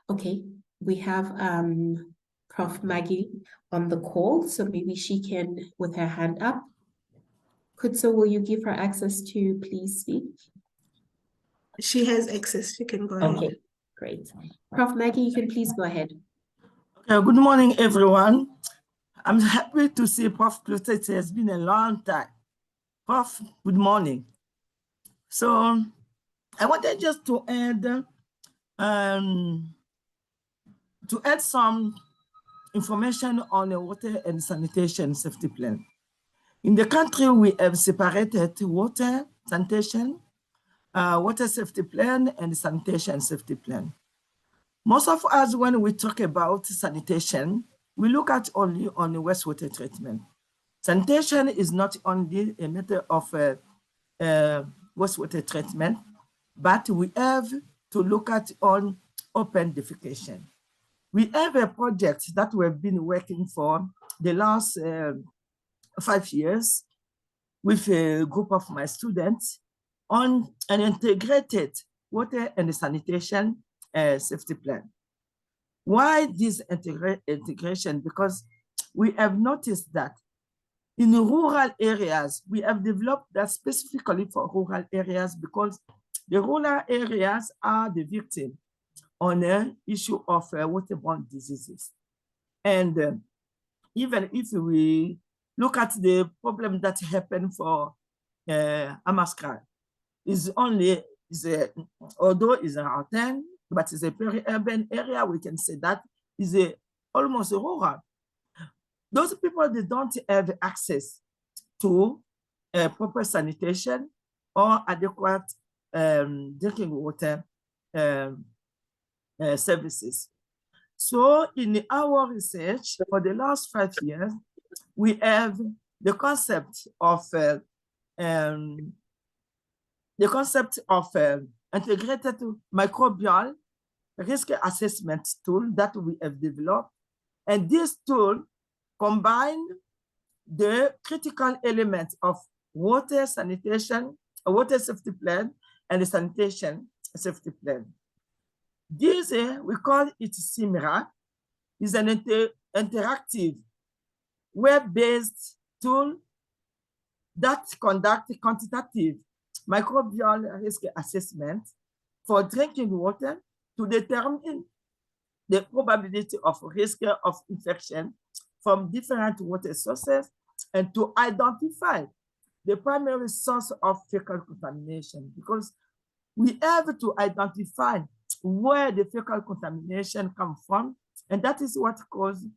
okay, we have Prof. Maggie on the call, so maybe she can, with her hand up. So will you give her access to please speak? She has access, she can go ahead. Okay, great. Prof. Maggie, you can please go ahead. Okay, good morning, everyone. I'm happy to see Prof. Clotet. It has been a long time. Prof, good morning. So I wanted just to add some information on the water and sanitation safety plan. In the country, we have separated water, sanitation, water safety plan, and sanitation safety plan. Most of us, when we talk about sanitation, we look at only on the wastewater treatment. Sanitation is not only a matter of wastewater treatment, but we have to look at on open defecation. We have a project that we've been working for the last 5 years with a group of my students on an integrated water and sanitation safety plan. Why this integration? Because we have noticed that in rural areas, we have developed that specifically for rural areas because the rural areas are the victim on the issue of waterborne diseases. And even if we look at the problem that happened for Hammanskraal, although it's a Gauteng, but it's a peri-urban area, we can say that is almost rural. Those people, they don't have access to proper sanitation or adequate drinking water services. So in our research for the last 5 years, we have the concept of integrated microbial risk assessment tool that we have developed. And this tool combines the critical elements of water sanitation, a water safety plan, and a sanitation safety plan. This, we call it CIMRA, is an interactive web-based tool that conducts quantitative microbial risk assessment for drinking water to determine the probability of risk of infection from different water sources and to identify the primary source of fecal contamination, because we have to identify where the fecal contamination comes from, and that is what causes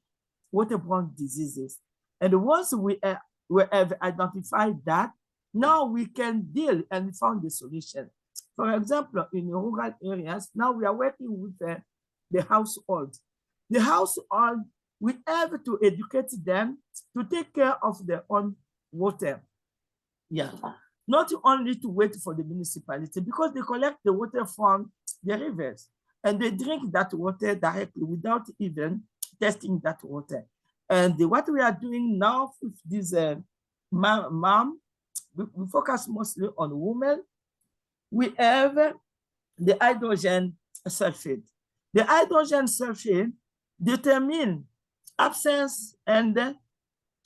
waterborne diseases. And once we have identified that, now we can deal and found the solution. For example, in rural areas, now we are working with the household. The household, we have to educate them to take care of their own water. Yeah, not only to wait for the municipality, because they collect the water from the rivers and they drink that water directly without even testing that water. And what we are doing now with this mom, we focus mostly on women. We have the hydrogen sulfate. The hydrogen sulfate determine absence and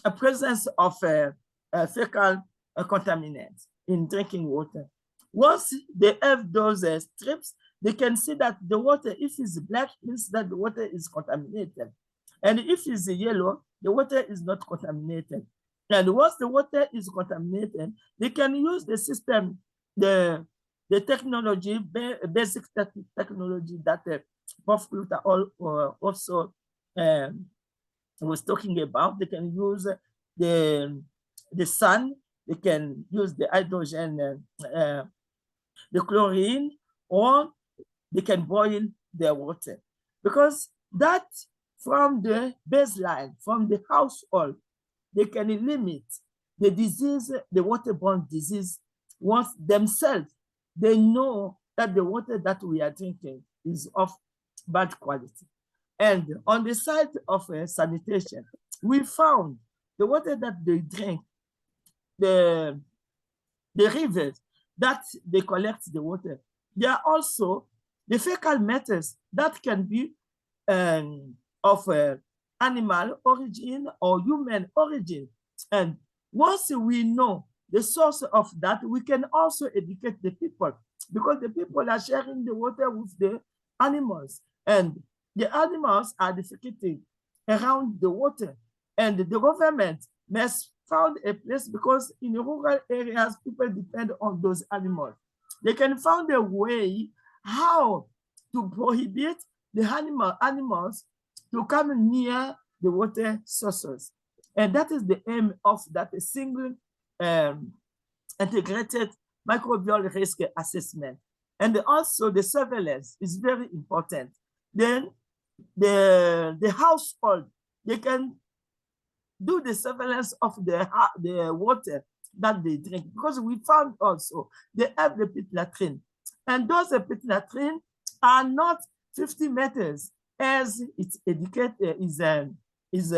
a presence of fecal contaminants in drinking water. Once they have those strips, they can see that the water, if it's black, means that the water is contaminated. And if it's yellow, the water is not contaminated. And once the water is contaminated, they can use the system, the technology, basic technology that Prof. Luther also was talking about. They can use the sun, they can use the hydrogen, the chlorine, or they can boil their water. Because that, from the baseline, from the household, they can limit the disease, the waterborne disease, once themselves they know that the water that we are drinking is of bad quality. And on the side of sanitation, we found the water that they drink, the rivers that they collect the water, there are also the fecal matters that can be of animal origin or human origin. And once we know the source of that, we can also educate the people, because the people are sharing the water with the animals, and the animals are defecating around the water. And the government must find a place, because in rural areas, people depend on those animals. They can find a way how to prohibit the animals to come near the water sources. And that is the aim of that single integrated microbial risk assessment. And also the surveillance is very important. Then the household, they can do the surveillance of the water that they drink, because we found also they have the pit latrine, and those pit latrine are not 50 meters as it's indicated is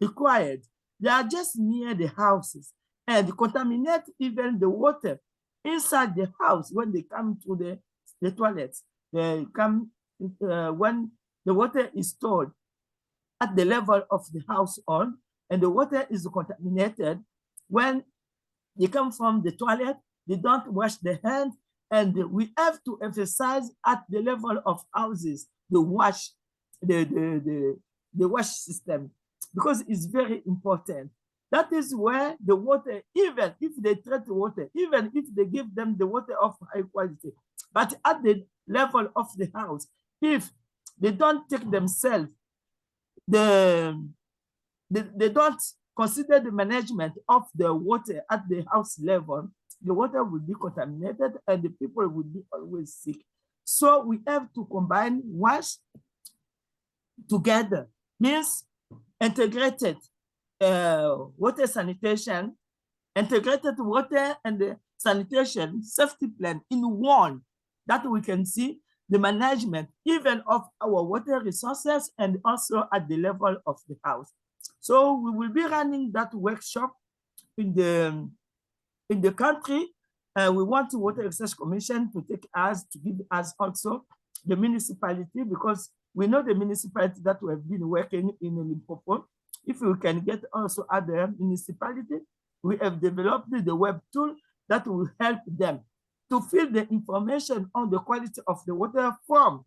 required. They are just near the houses and contaminate even the water inside the house when they come to the toilets. They come when the water is stored at the level of the household, and the water is contaminated. When they come from the toilet, they don't wash their hands, and we have to emphasize at the level of houses the wash, the wash system, because it's very important. That is where the water, even if they treat the water, even if they give them the water of high quality, but at the level of the house, if they don't take themselves, they don't consider the management of the water at the house level, the water will be contaminated and the people will be always sick. So we have to combine wash together, means integrated water sanitation, integrated water and the sanitation safety plan in one, that we can see the management even of our water resources and also at the level of the house. So we will be running that workshop in the country. We want the Water Research Commission to take us, to give us also the municipality, because we know the municipality that we have been working in Limpopo. If we can get also other municipalities, we have developed the web tool that will help them to fill the information on the quality of the water from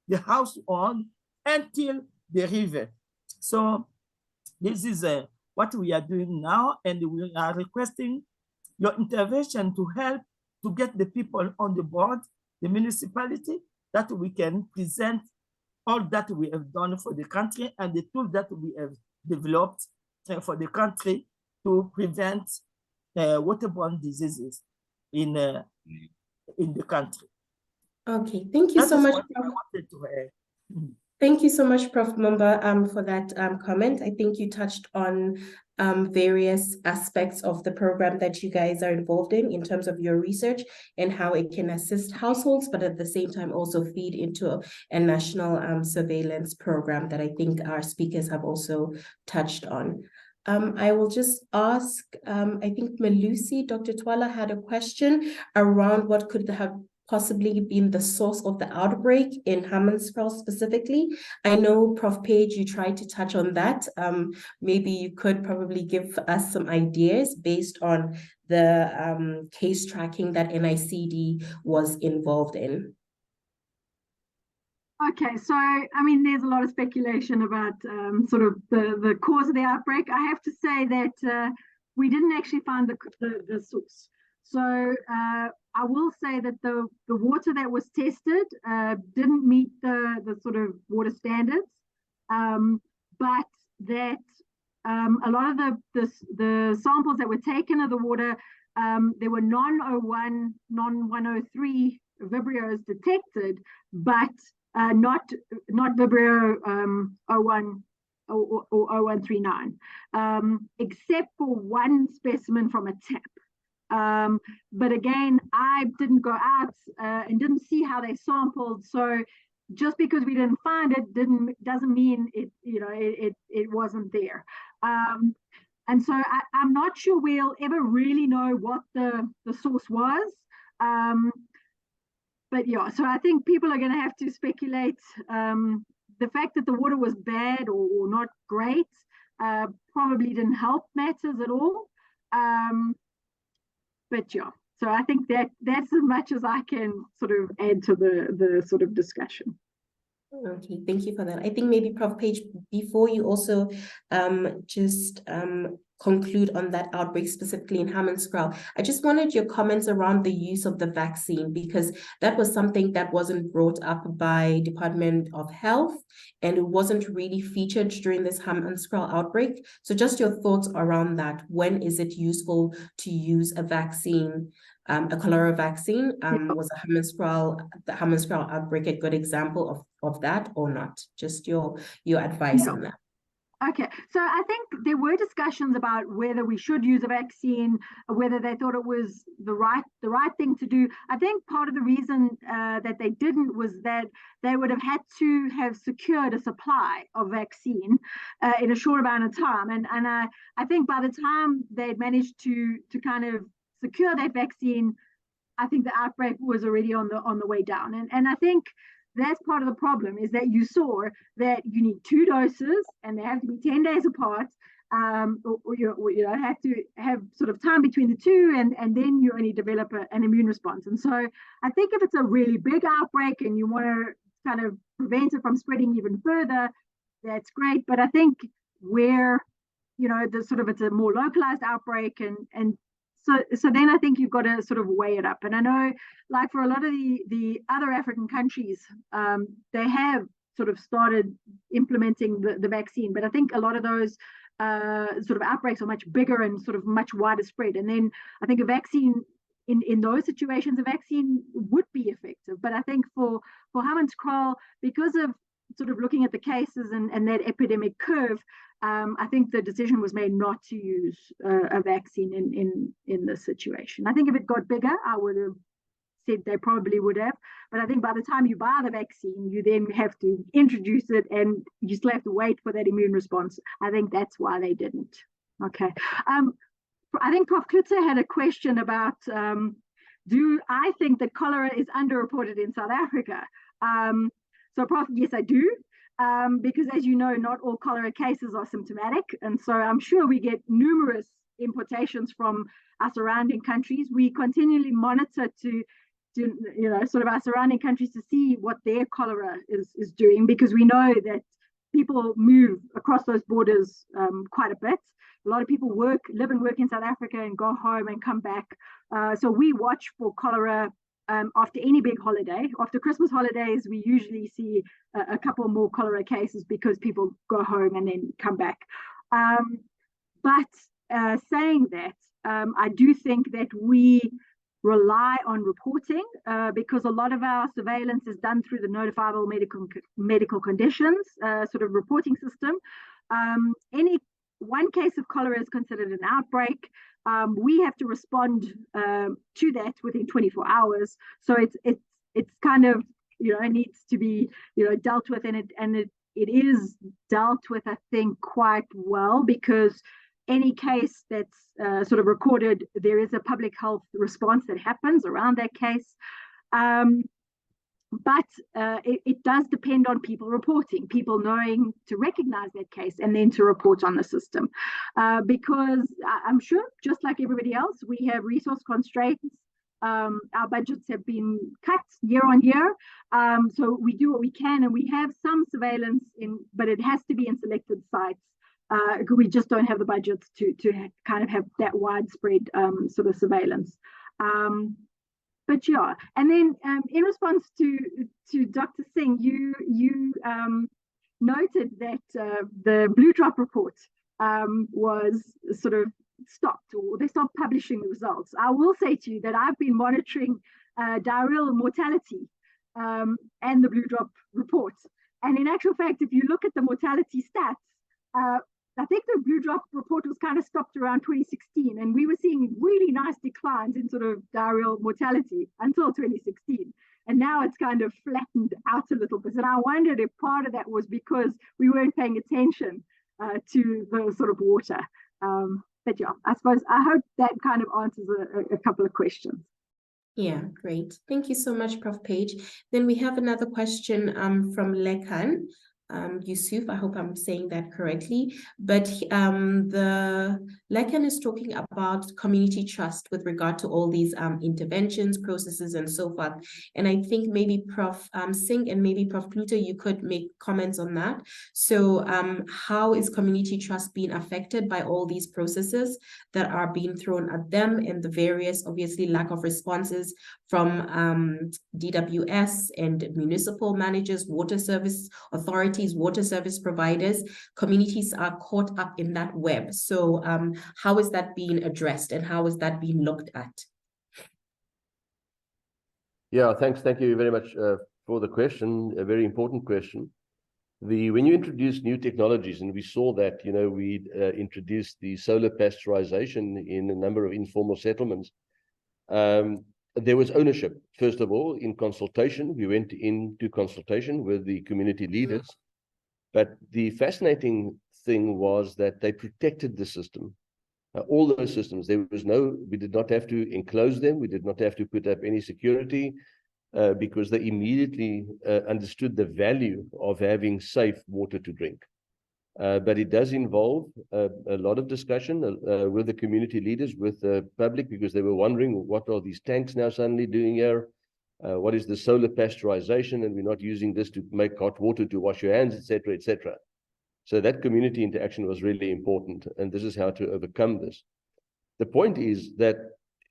the household until the river. So this is what we are doing now, and we are requesting your intervention to help to get the people on the board, the municipality, that we can present all that we have done for the country and the tools that we have developed for the country to prevent waterborne diseases in the country. Okay, thank you so much. I wanted to add. Thank you so much, Prof. Mumba, for that comment. I think you touched on various aspects of the program that you guys are involved in terms of your research and how it can assist households, but at the same time also feed into a national surveillance program that I think our speakers have also touched on. I will just ask, I think Melusi, Dr. Twala had a question around what could have possibly been the source of the outbreak in Hammanskraal specifically. I know, Prof. Page, you tried to touch on that. Maybe you could probably give us some ideas based on the case tracking that NICD was involved in. Okay, so I mean, there's a lot of speculation about sort of the cause of the outbreak. I have to say that we didn't actually find the source. So I will say that the water that was tested didn't meet the sort of water standards, but that a lot of the samples that were taken of the water, there were non-01, non-103 Vibrios detected, but not Vibrio 01 or 0139, except for one specimen from a tap. But again, I didn't go out and didn't see how they sampled. So just because we didn't find it doesn't mean it wasn't there. And so I'm not sure we'll ever really know what the source was. But yeah, so I think people are going to have to speculate. The fact that the water was bad or not great probably didn't help matters at all. But yeah, so I think that's as much as I can sort of add to the sort of discussion. Okay, thank you for that. I think maybe Prof. Page, before you also just conclude on that outbreak specifically in Hammanskraal, I just wanted your comments around the use of the vaccine, because that was something that wasn't brought up by Department of Health and it wasn't really featured during this Hammanskraal outbreak. So just your thoughts around that. When is it useful to use a vaccine? A cholera vaccine, was the Hammanskraal outbreak a good example of that or not? Just your advice on that. Okay, so I think there were discussions about whether we should use a vaccine, whether they thought it was the right thing to do. I think part of the reason that they didn't was that they would have had to have secured a supply of vaccine in a short amount of time, and I think by the time they'd managed to kind of secure that vaccine, I think the outbreak was already on the way down, and I think that's part of the problem, is that you saw that you need 2 doses and they have to be 10 days apart, or you have to have sort of time between the 2, and then you only develop an immune response. And so I think if it's a really big outbreak and you want to kind of prevent it from spreading even further, that's great. But I think where it's a more localized outbreak, and so then I think you've got to sort of weigh it up. And I know, like for a lot of the other African countries, they have sort of started implementing the vaccine, but I think a lot of those sort of outbreaks are much bigger and sort of much wider spread. And then I think a vaccine in those situations, a vaccine would be effective. But I think for Hammanskraal, because of sort of looking at the cases and that epidemic curve, I think the decision was made not to use a vaccine in this situation. I think if it got bigger, I would have said they probably would have. But I think by the time you buy the vaccine, you then have to introduce it and you still have to wait for that immune response. I think that's why they didn't. Okay. I think Prof. Klutzer had a question about, do I think that cholera is underreported in South Africa? So Prof, yes, I do. Because as you know, not all cholera cases are symptomatic. And so I'm sure we get numerous importations from our surrounding countries. We continually monitor to sort of our surrounding countries to see what their cholera is doing, because we know that people move across those borders quite a bit. A lot of people live and work in South Africa and go home and come back. So we watch for cholera after any big holiday. After Christmas holidays, we usually see a couple more cholera cases because people go home and then come back. But saying that, I do think that we rely on reporting because a lot of our surveillance is done through the notifiable medical conditions sort of reporting system. Any one case of cholera is considered an outbreak. We have to respond to that within 24 hours. So it's kind of, it needs to be, dealt with, and it is dealt with, I think, quite well, because any case that's sort of recorded, there is a public health response that happens around that case. But it does depend on people reporting, people knowing to recognize that case and then to report on the system. Because I'm sure, just like everybody else, we have resource constraints. Our budgets have been cut year on year. So we do what we can, and we have some surveillance but it has to be in selected sites. We just don't have the budgets to kind of have that widespread sort of surveillance. But yeah, and then in response to Dr. Singh, you noted that the Blue Drop report was sort of stopped, or they stopped publishing the results. I will say to you that I've been monitoring diarrheal mortality and the Blue Drop report. And in actual fact, if you look at the mortality stats, I think the Blue Drop report was kind of stopped around 2016, and we were seeing really nice declines in sort of diarrheal mortality until 2016. And now it's kind of flattened out a little bit. And I wondered if part of that was because we weren't paying attention to the sort of water. But yeah, I hope that kind of answers a couple of questions. Yeah, great. Thank you so much, Prof. Page. Then we have another question from Lekan. Yusuf, I hope I'm saying that correctly, but the Lekan is talking about community trust with regard to all these interventions, processes, and so forth. And I think maybe Prof. Singh and maybe Prof. Kluter, you could make comments on that. So how is community trust being affected by all these processes that are being thrown at them, and the various, obviously, lack of responses from DWS and municipal managers, water service authorities, water service providers? Communities are caught up in that web. So how is that being addressed, and how is that being looked at? Yeah, thanks. Thank you very much for the question, a very important question. When you introduce new technologies, and we saw that, we introduced the solar pasteurization in a number of informal settlements, there was ownership, first of all, in consultation. We went into consultation with the community leaders. But the fascinating thing was that they protected the system, all those systems. We did not have to enclose them. We did not have to put up any security because they immediately understood the value of having safe water to drink. But it does involve a lot of discussion with the community leaders, with the public, because they were wondering, what are these tanks now suddenly doing here? What is the solar pasteurization? And we're not using this to make hot water to wash your hands, etc., etc. So that community interaction was really important, and this is how to overcome this. The point is that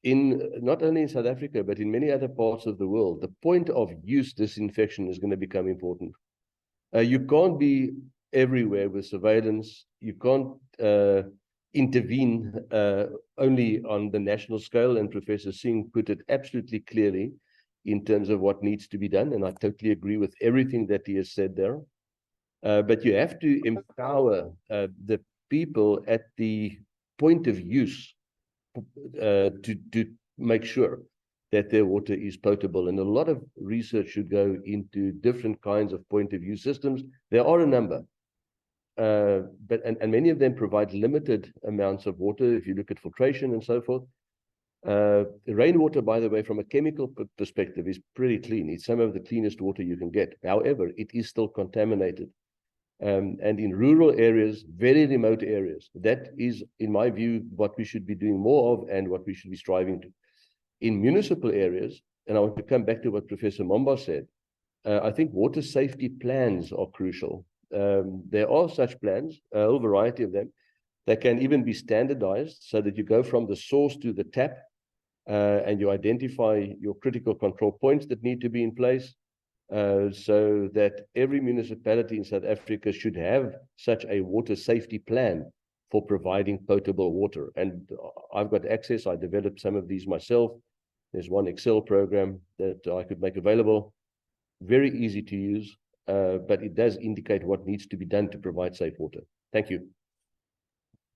not only in South Africa, but in many other parts of the world, the point of use disinfection is going to become important. You can't be everywhere with surveillance. You can't intervene only on the national scale, and Professor Singh put it absolutely clearly in terms of what needs to be done, and I totally agree with everything that he has said there. But you have to empower the people at the point of use to make sure that their water is potable. And a lot of research should go into different kinds of point of use systems. There are a number, but many of them provide limited amounts of water. If you look at filtration and so forth, rainwater, by the way, from a chemical perspective, is pretty clean. It's some of the cleanest water you can get. However, it is still contaminated. And in rural areas, very remote areas, that is, in my view, what we should be doing more of and what we should be striving to. In municipal areas, and I want to come back to what Professor Momba said, I think water safety plans are crucial. There are such plans, a whole variety of them. They can even be standardized so that you go from the source to the tap, and you identify your critical control points that need to be in place, so that every municipality in South Africa should have such a water safety plan for providing potable water. And I've got access. I developed some of these myself. There's one Excel program that I could make available. Very easy to use, but it does indicate what needs to be done to provide safe water. Thank you.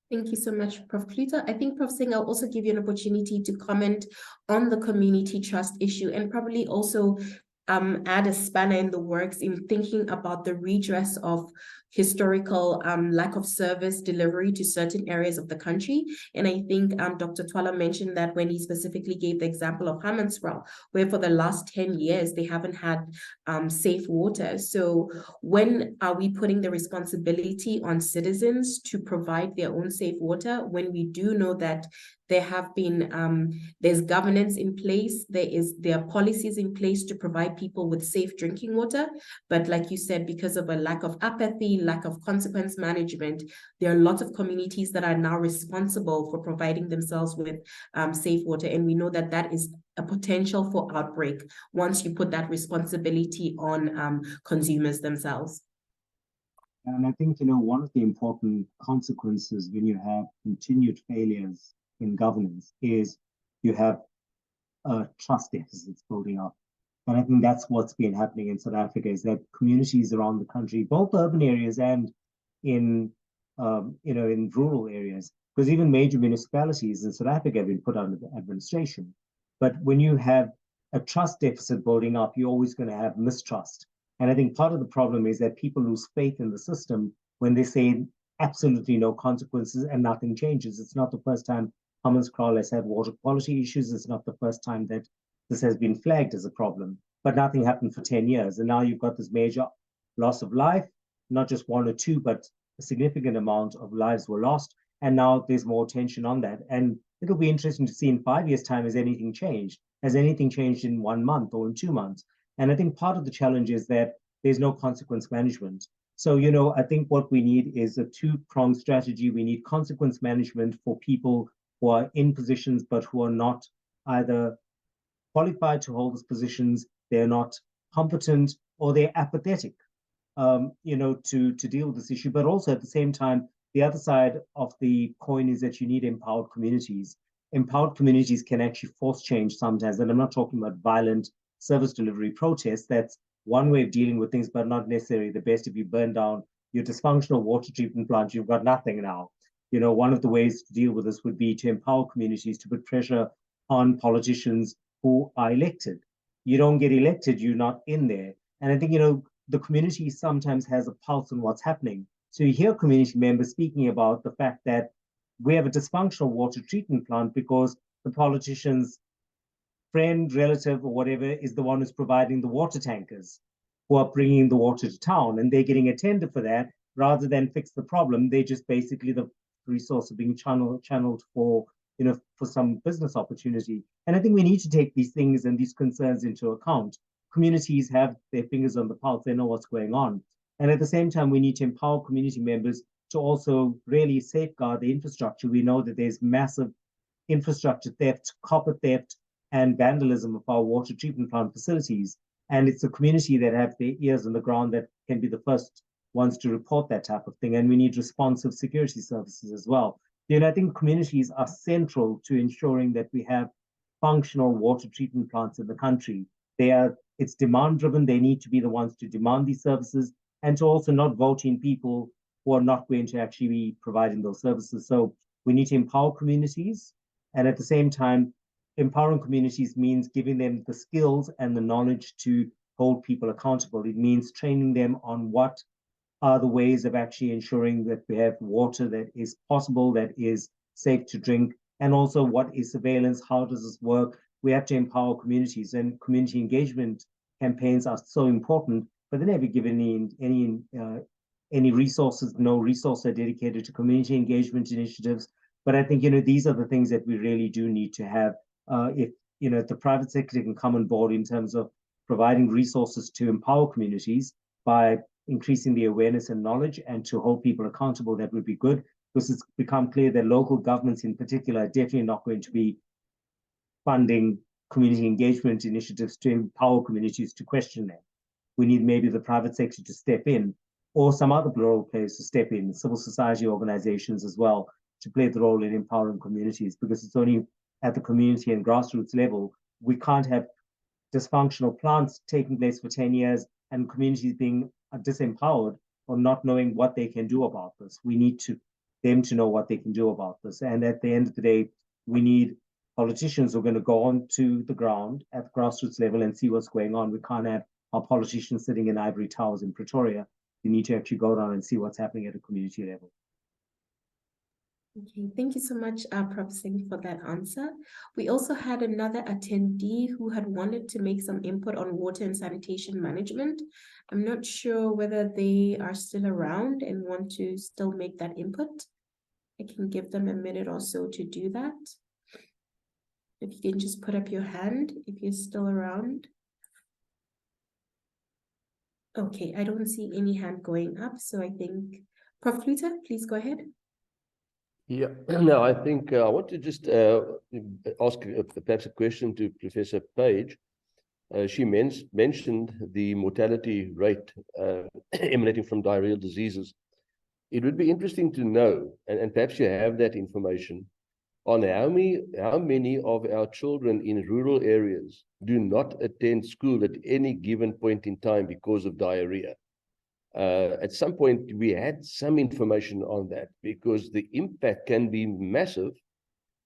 Thank you so much, Prof. Kluter. I think, Prof. Singh, I'll also give you an opportunity to comment on the community trust issue and probably also add a spanner in the works in thinking about the redress of historical lack of service delivery to certain areas of the country. And I think Dr. Twala mentioned that when he specifically gave the example of Hammanskraal, where for the last 10 years, they haven't had safe water. So when are we putting the responsibility on citizens to provide their own safe water when we do know that there have been, there's governance in place, there are policies in place to provide people with safe drinking water. But like you said, because of a lack of apathy, lack of consequence management, there are lots of communities that are now responsible for providing themselves with safe water. And we know that that is a potential for outbreak once you put that responsibility on consumers themselves. And I think, one of the important consequences when you have continued failures in governance is you have trust deficits building up. And I think that's what's been happening in South Africa, is that communities around the country, both urban areas and in rural areas, because even major municipalities in South Africa have been put under administration. But when you have a trust deficit building up, you're always going to have mistrust. And I think part of the problem is that people lose faith in the system when they say absolutely no consequences and nothing changes. It's not the first time Hammanskraal has had water quality issues. It's not the first time that this has been flagged as a problem, but nothing happened for 10 years. And now you've got this major loss of life, not just one or two, but a significant amount of lives were lost. And now there's more attention on that. And it'll be interesting to see in 5 years' time, has anything changed? Has anything changed in 1 month or in 2 months? And I think part of the challenge is that there's no consequence management. So, I think what we need is a two-pronged strategy. We need consequence management for people who are in positions, but who are not either qualified to hold those positions, they're not competent, or they're apathetic, to deal with this issue. But also at the same time, the other side of the coin is that you need empowered communities. Empowered communities can actually force change sometimes. And I'm not talking about violent service delivery protests. That's one way of dealing with things, but not necessarily the best. If you burn down your dysfunctional water treatment plant, you've got nothing now. One of the ways to deal with this would be to empower communities, to put pressure on politicians who are elected. You don't get elected, you're not in there. And I think, the community sometimes has a pulse on what's happening. So you hear community members speaking about the fact that we have a dysfunctional water treatment plant because the politician's friend, relative, or whatever is the one who's providing the water tankers who are bringing the water to town, and they're getting a tender for that rather than fix the problem. They just basically, the resource are being channeled for some business opportunity. And I think we need to take these things and these concerns into account. Communities have their fingers on the pulse, they know what's going on. And at the same time, we need to empower community members to also really safeguard the infrastructure. We know that there's massive infrastructure theft, copper theft, and vandalism of our water treatment plant facilities. And it's the community that have their ears on the ground that can be the first ones to report that type of thing. And we need responsive security services as well. I think communities are central to ensuring that we have functional water treatment plants in the country. It's demand driven. They need to be the ones to demand these services, and to also not vote in people who are not going to actually be providing those services. So we need to empower communities. And at the same time, empowering communities means giving them the skills and the knowledge to hold people accountable. It means training them on what are the ways of actually ensuring that we have water that is possible, that is safe to drink, and also what is surveillance, how does this work? We have to empower communities, and community engagement campaigns are so important, but they never give any resources. No resources are dedicated to community engagement initiatives. But I think, these are the things that we really do need to have. If the private sector can come on board in terms of providing resources to empower communities by increasing the awareness and knowledge and to hold people accountable, that would be good, because it's become clear that local governments in particular are definitely not going to be funding community engagement initiatives to empower communities to question them. We need maybe the private sector to step in or some other role players to step in, civil society organizations as well, to play the role in empowering communities, because it's only at the community and grassroots level. We can't have dysfunctional plants taking place for 10 years and communities being disempowered or not knowing what they can do about this. We need them to know what they can do about this. And at the end of the day, we need politicians who are going to go on to the ground at the grassroots level and see what's going on. We can't have our politicians sitting in ivory towers in Pretoria. We need to actually go down and see what's happening at a community level. Okay, thank you so much, Prof. Singh, for that answer. We also had another attendee who had wanted to make some input on water and sanitation management. I'm not sure whether they are still around and want to still make that input. I can give them a minute or so to do that. If you can just put up your hand if you're still around. Okay, I don't see any hand going up, so I think, Prof. Kluter, please go ahead. Yeah, no, I think I want to just ask perhaps a question to Professor Page. She mentioned the mortality rate emanating from diarrheal diseases. It would be interesting to know, and perhaps you have that information, on how many of our children in rural areas do not attend school at any given point in time because of diarrhea. At some point, we had some information on that, because the impact can be massive,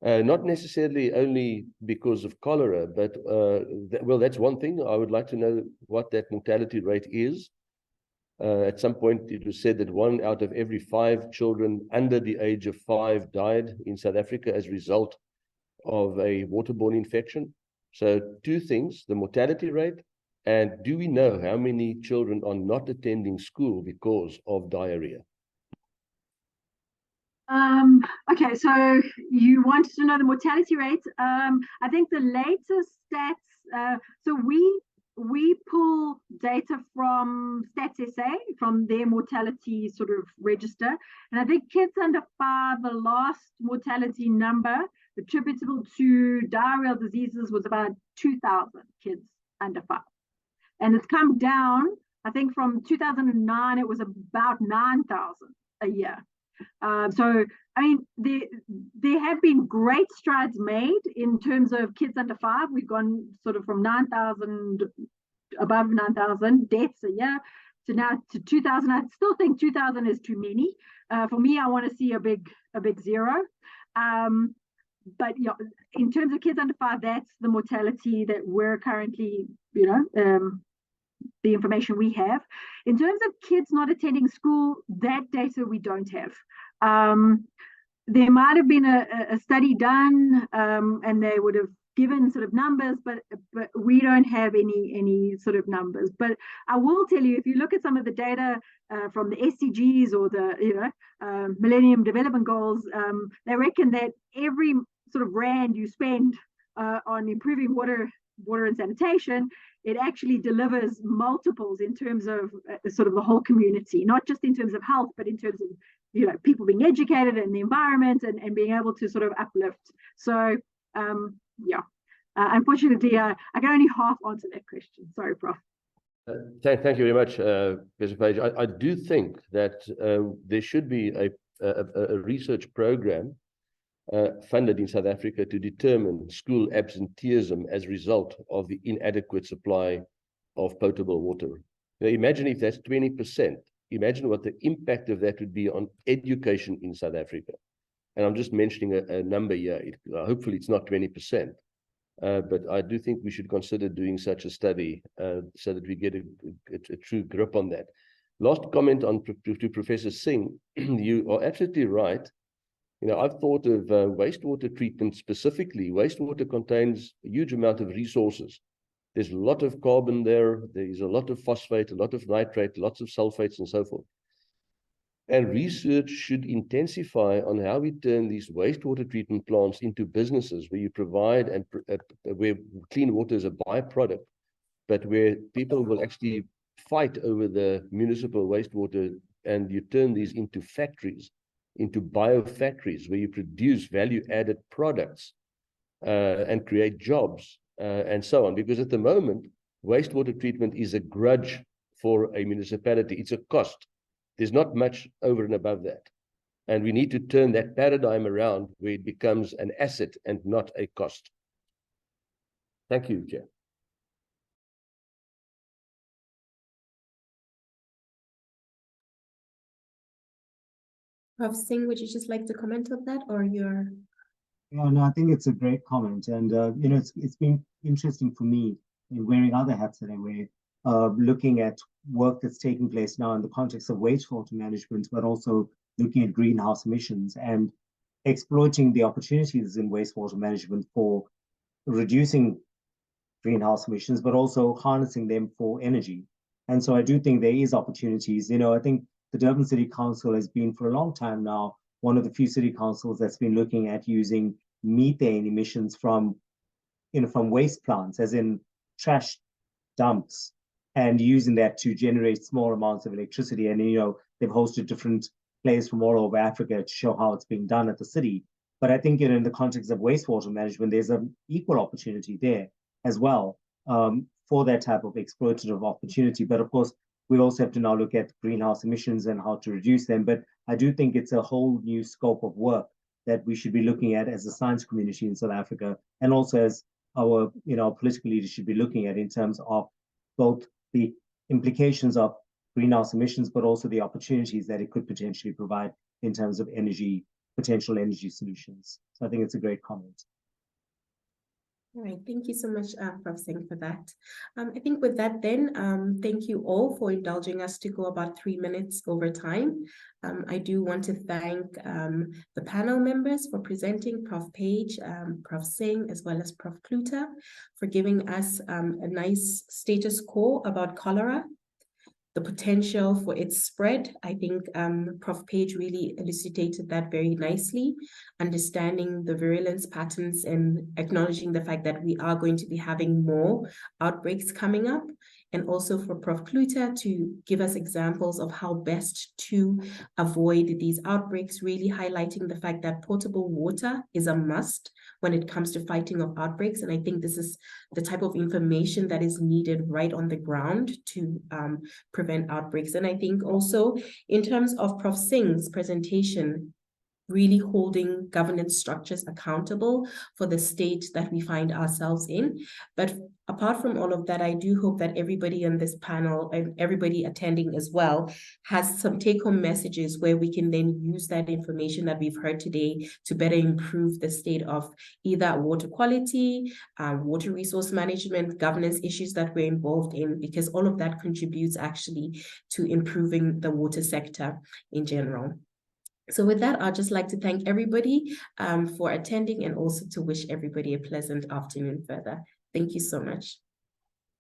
not necessarily only because of cholera, but, well, that's one thing. I would like to know what that mortality rate is. At some point, it was said that 1 out of every 5 children under the age of 5 died in South Africa as a result of a waterborne infection. So 2 things, the mortality rate, and do we know how many children are not attending school because of diarrhea? Okay, so you wanted to know the mortality rate. I think the latest stats, so we pull data from Stats SA, from their mortality sort of register. And I think kids under 5, the last mortality number attributable to diarrheal diseases was about 2,000 kids under 5. And it's come down, I think from 2009, it was about 9,000 a year. So, I mean, there have been great strides made in terms of kids under 5. We've gone sort of from 9,000, above 9,000 deaths a year, to now to 2,000. I still think 2,000 is too many. For me, I want to see a big zero. But yeah, in terms of kids under 5, that's the mortality that we're currently, the information we have. In terms of kids not attending school, that data we don't have. There might have been a study done, and they would have given sort of numbers, but we don't have any sort of numbers. But I will tell you, if you look at some of the data from the SDGs or the Millennium Development Goals, they reckon that every sort of rand you spend on improving water and sanitation, it actually delivers multiples in terms of sort of the whole community, not just in terms of health, but in terms of people being educated and the environment and being able to sort of uplift. So unfortunately, I can only half answer that question. Sorry, Prof. Thank you very much, Professor Page. I do think that there should be a research program funded in South Africa to determine school absenteeism as a result of the inadequate supply of potable water. Now, imagine if that's 20%. Imagine what the impact of that would be on education in South Africa. And I'm just mentioning a number here. Hopefully, it's not 20%. But I do think we should consider doing such a study so that we get a true grip on that. Last comment to Professor Singh. You are absolutely right. I've thought of wastewater treatment specifically. Wastewater contains a huge amount of resources. There's a lot of carbon there. There's a lot of phosphate, a lot of nitrate, lots of sulfates, and so forth. And research should intensify on how we turn these wastewater treatment plants into businesses where you provide and where clean water is a byproduct, but where people will actually fight over the municipal wastewater, and you turn these into factories, into biofactories where you produce value-added products and create jobs and so on. Because at the moment, wastewater treatment is a grudge for a municipality. It's a cost. There's not much over and above that. And we need to turn that paradigm around where it becomes an asset and not a cost. Thank you, Chair. Prof. Singh, would you just like to comment on that, or you're? Yeah, no, I think it's a great comment. And, you know, it's been interesting for me in wearing other hats that I wear, looking at work that's taking place now in the context of wastewater management, but also looking at greenhouse emissions and exploiting the opportunities in wastewater management for reducing greenhouse emissions, but also harnessing them for energy. And so I do think there is opportunities. You know, I think the Durban City Council has been for a long time now one of the few city councils that's been looking at using methane emissions from, you know, from waste plants, as in trash dumps, and using that to generate small amounts of electricity. And, you know, they've hosted different players from all over Africa to show how it's being done at the city. But I think, you know, in the context of wastewater management, there's an equal opportunity there as well, for that type of exploitative opportunity. But of course, we also have to now look at greenhouse emissions and how to reduce them. But I do think it's a whole new scope of work that we should be looking at as a science community in South Africa, and also as our, you know, political leaders should be looking at in terms of both the implications of greenhouse emissions, but also the opportunities that it could potentially provide in terms of energy, potential energy solutions. So I think it's a great comment. All right, thank you so much, Prof. Singh, for that. I think with that then, thank you all for indulging us to go about 3 minutes over time. I do want to thank the panel members for presenting, Prof. Page, Prof. Singh, as well as Prof. Kluter, for giving us a nice status quo about cholera, the potential for its spread. I think Prof. Page really elucidated that very nicely, understanding the virulence patterns and acknowledging the fact that we are going to be having more outbreaks coming up, and also for Prof. Kluter to give us examples of how best to avoid these outbreaks, really highlighting the fact that potable water is a must when it comes to fighting of outbreaks. And I think this is the type of information that is needed right on the ground to prevent outbreaks. And I think also in terms of Prof. Singh's presentation, really holding governance structures accountable for the state that we find ourselves in. But apart from all of that, I do hope that everybody on this panel and everybody attending as well has some take-home messages where we can then use that information that we've heard today to better improve the state of either water quality, water resource management, governance issues that we're involved in, because all of that contributes actually to improving the water sector in general. So with that, I'd just like to thank everybody for attending, and also to wish everybody a pleasant afternoon further. Thank you so much.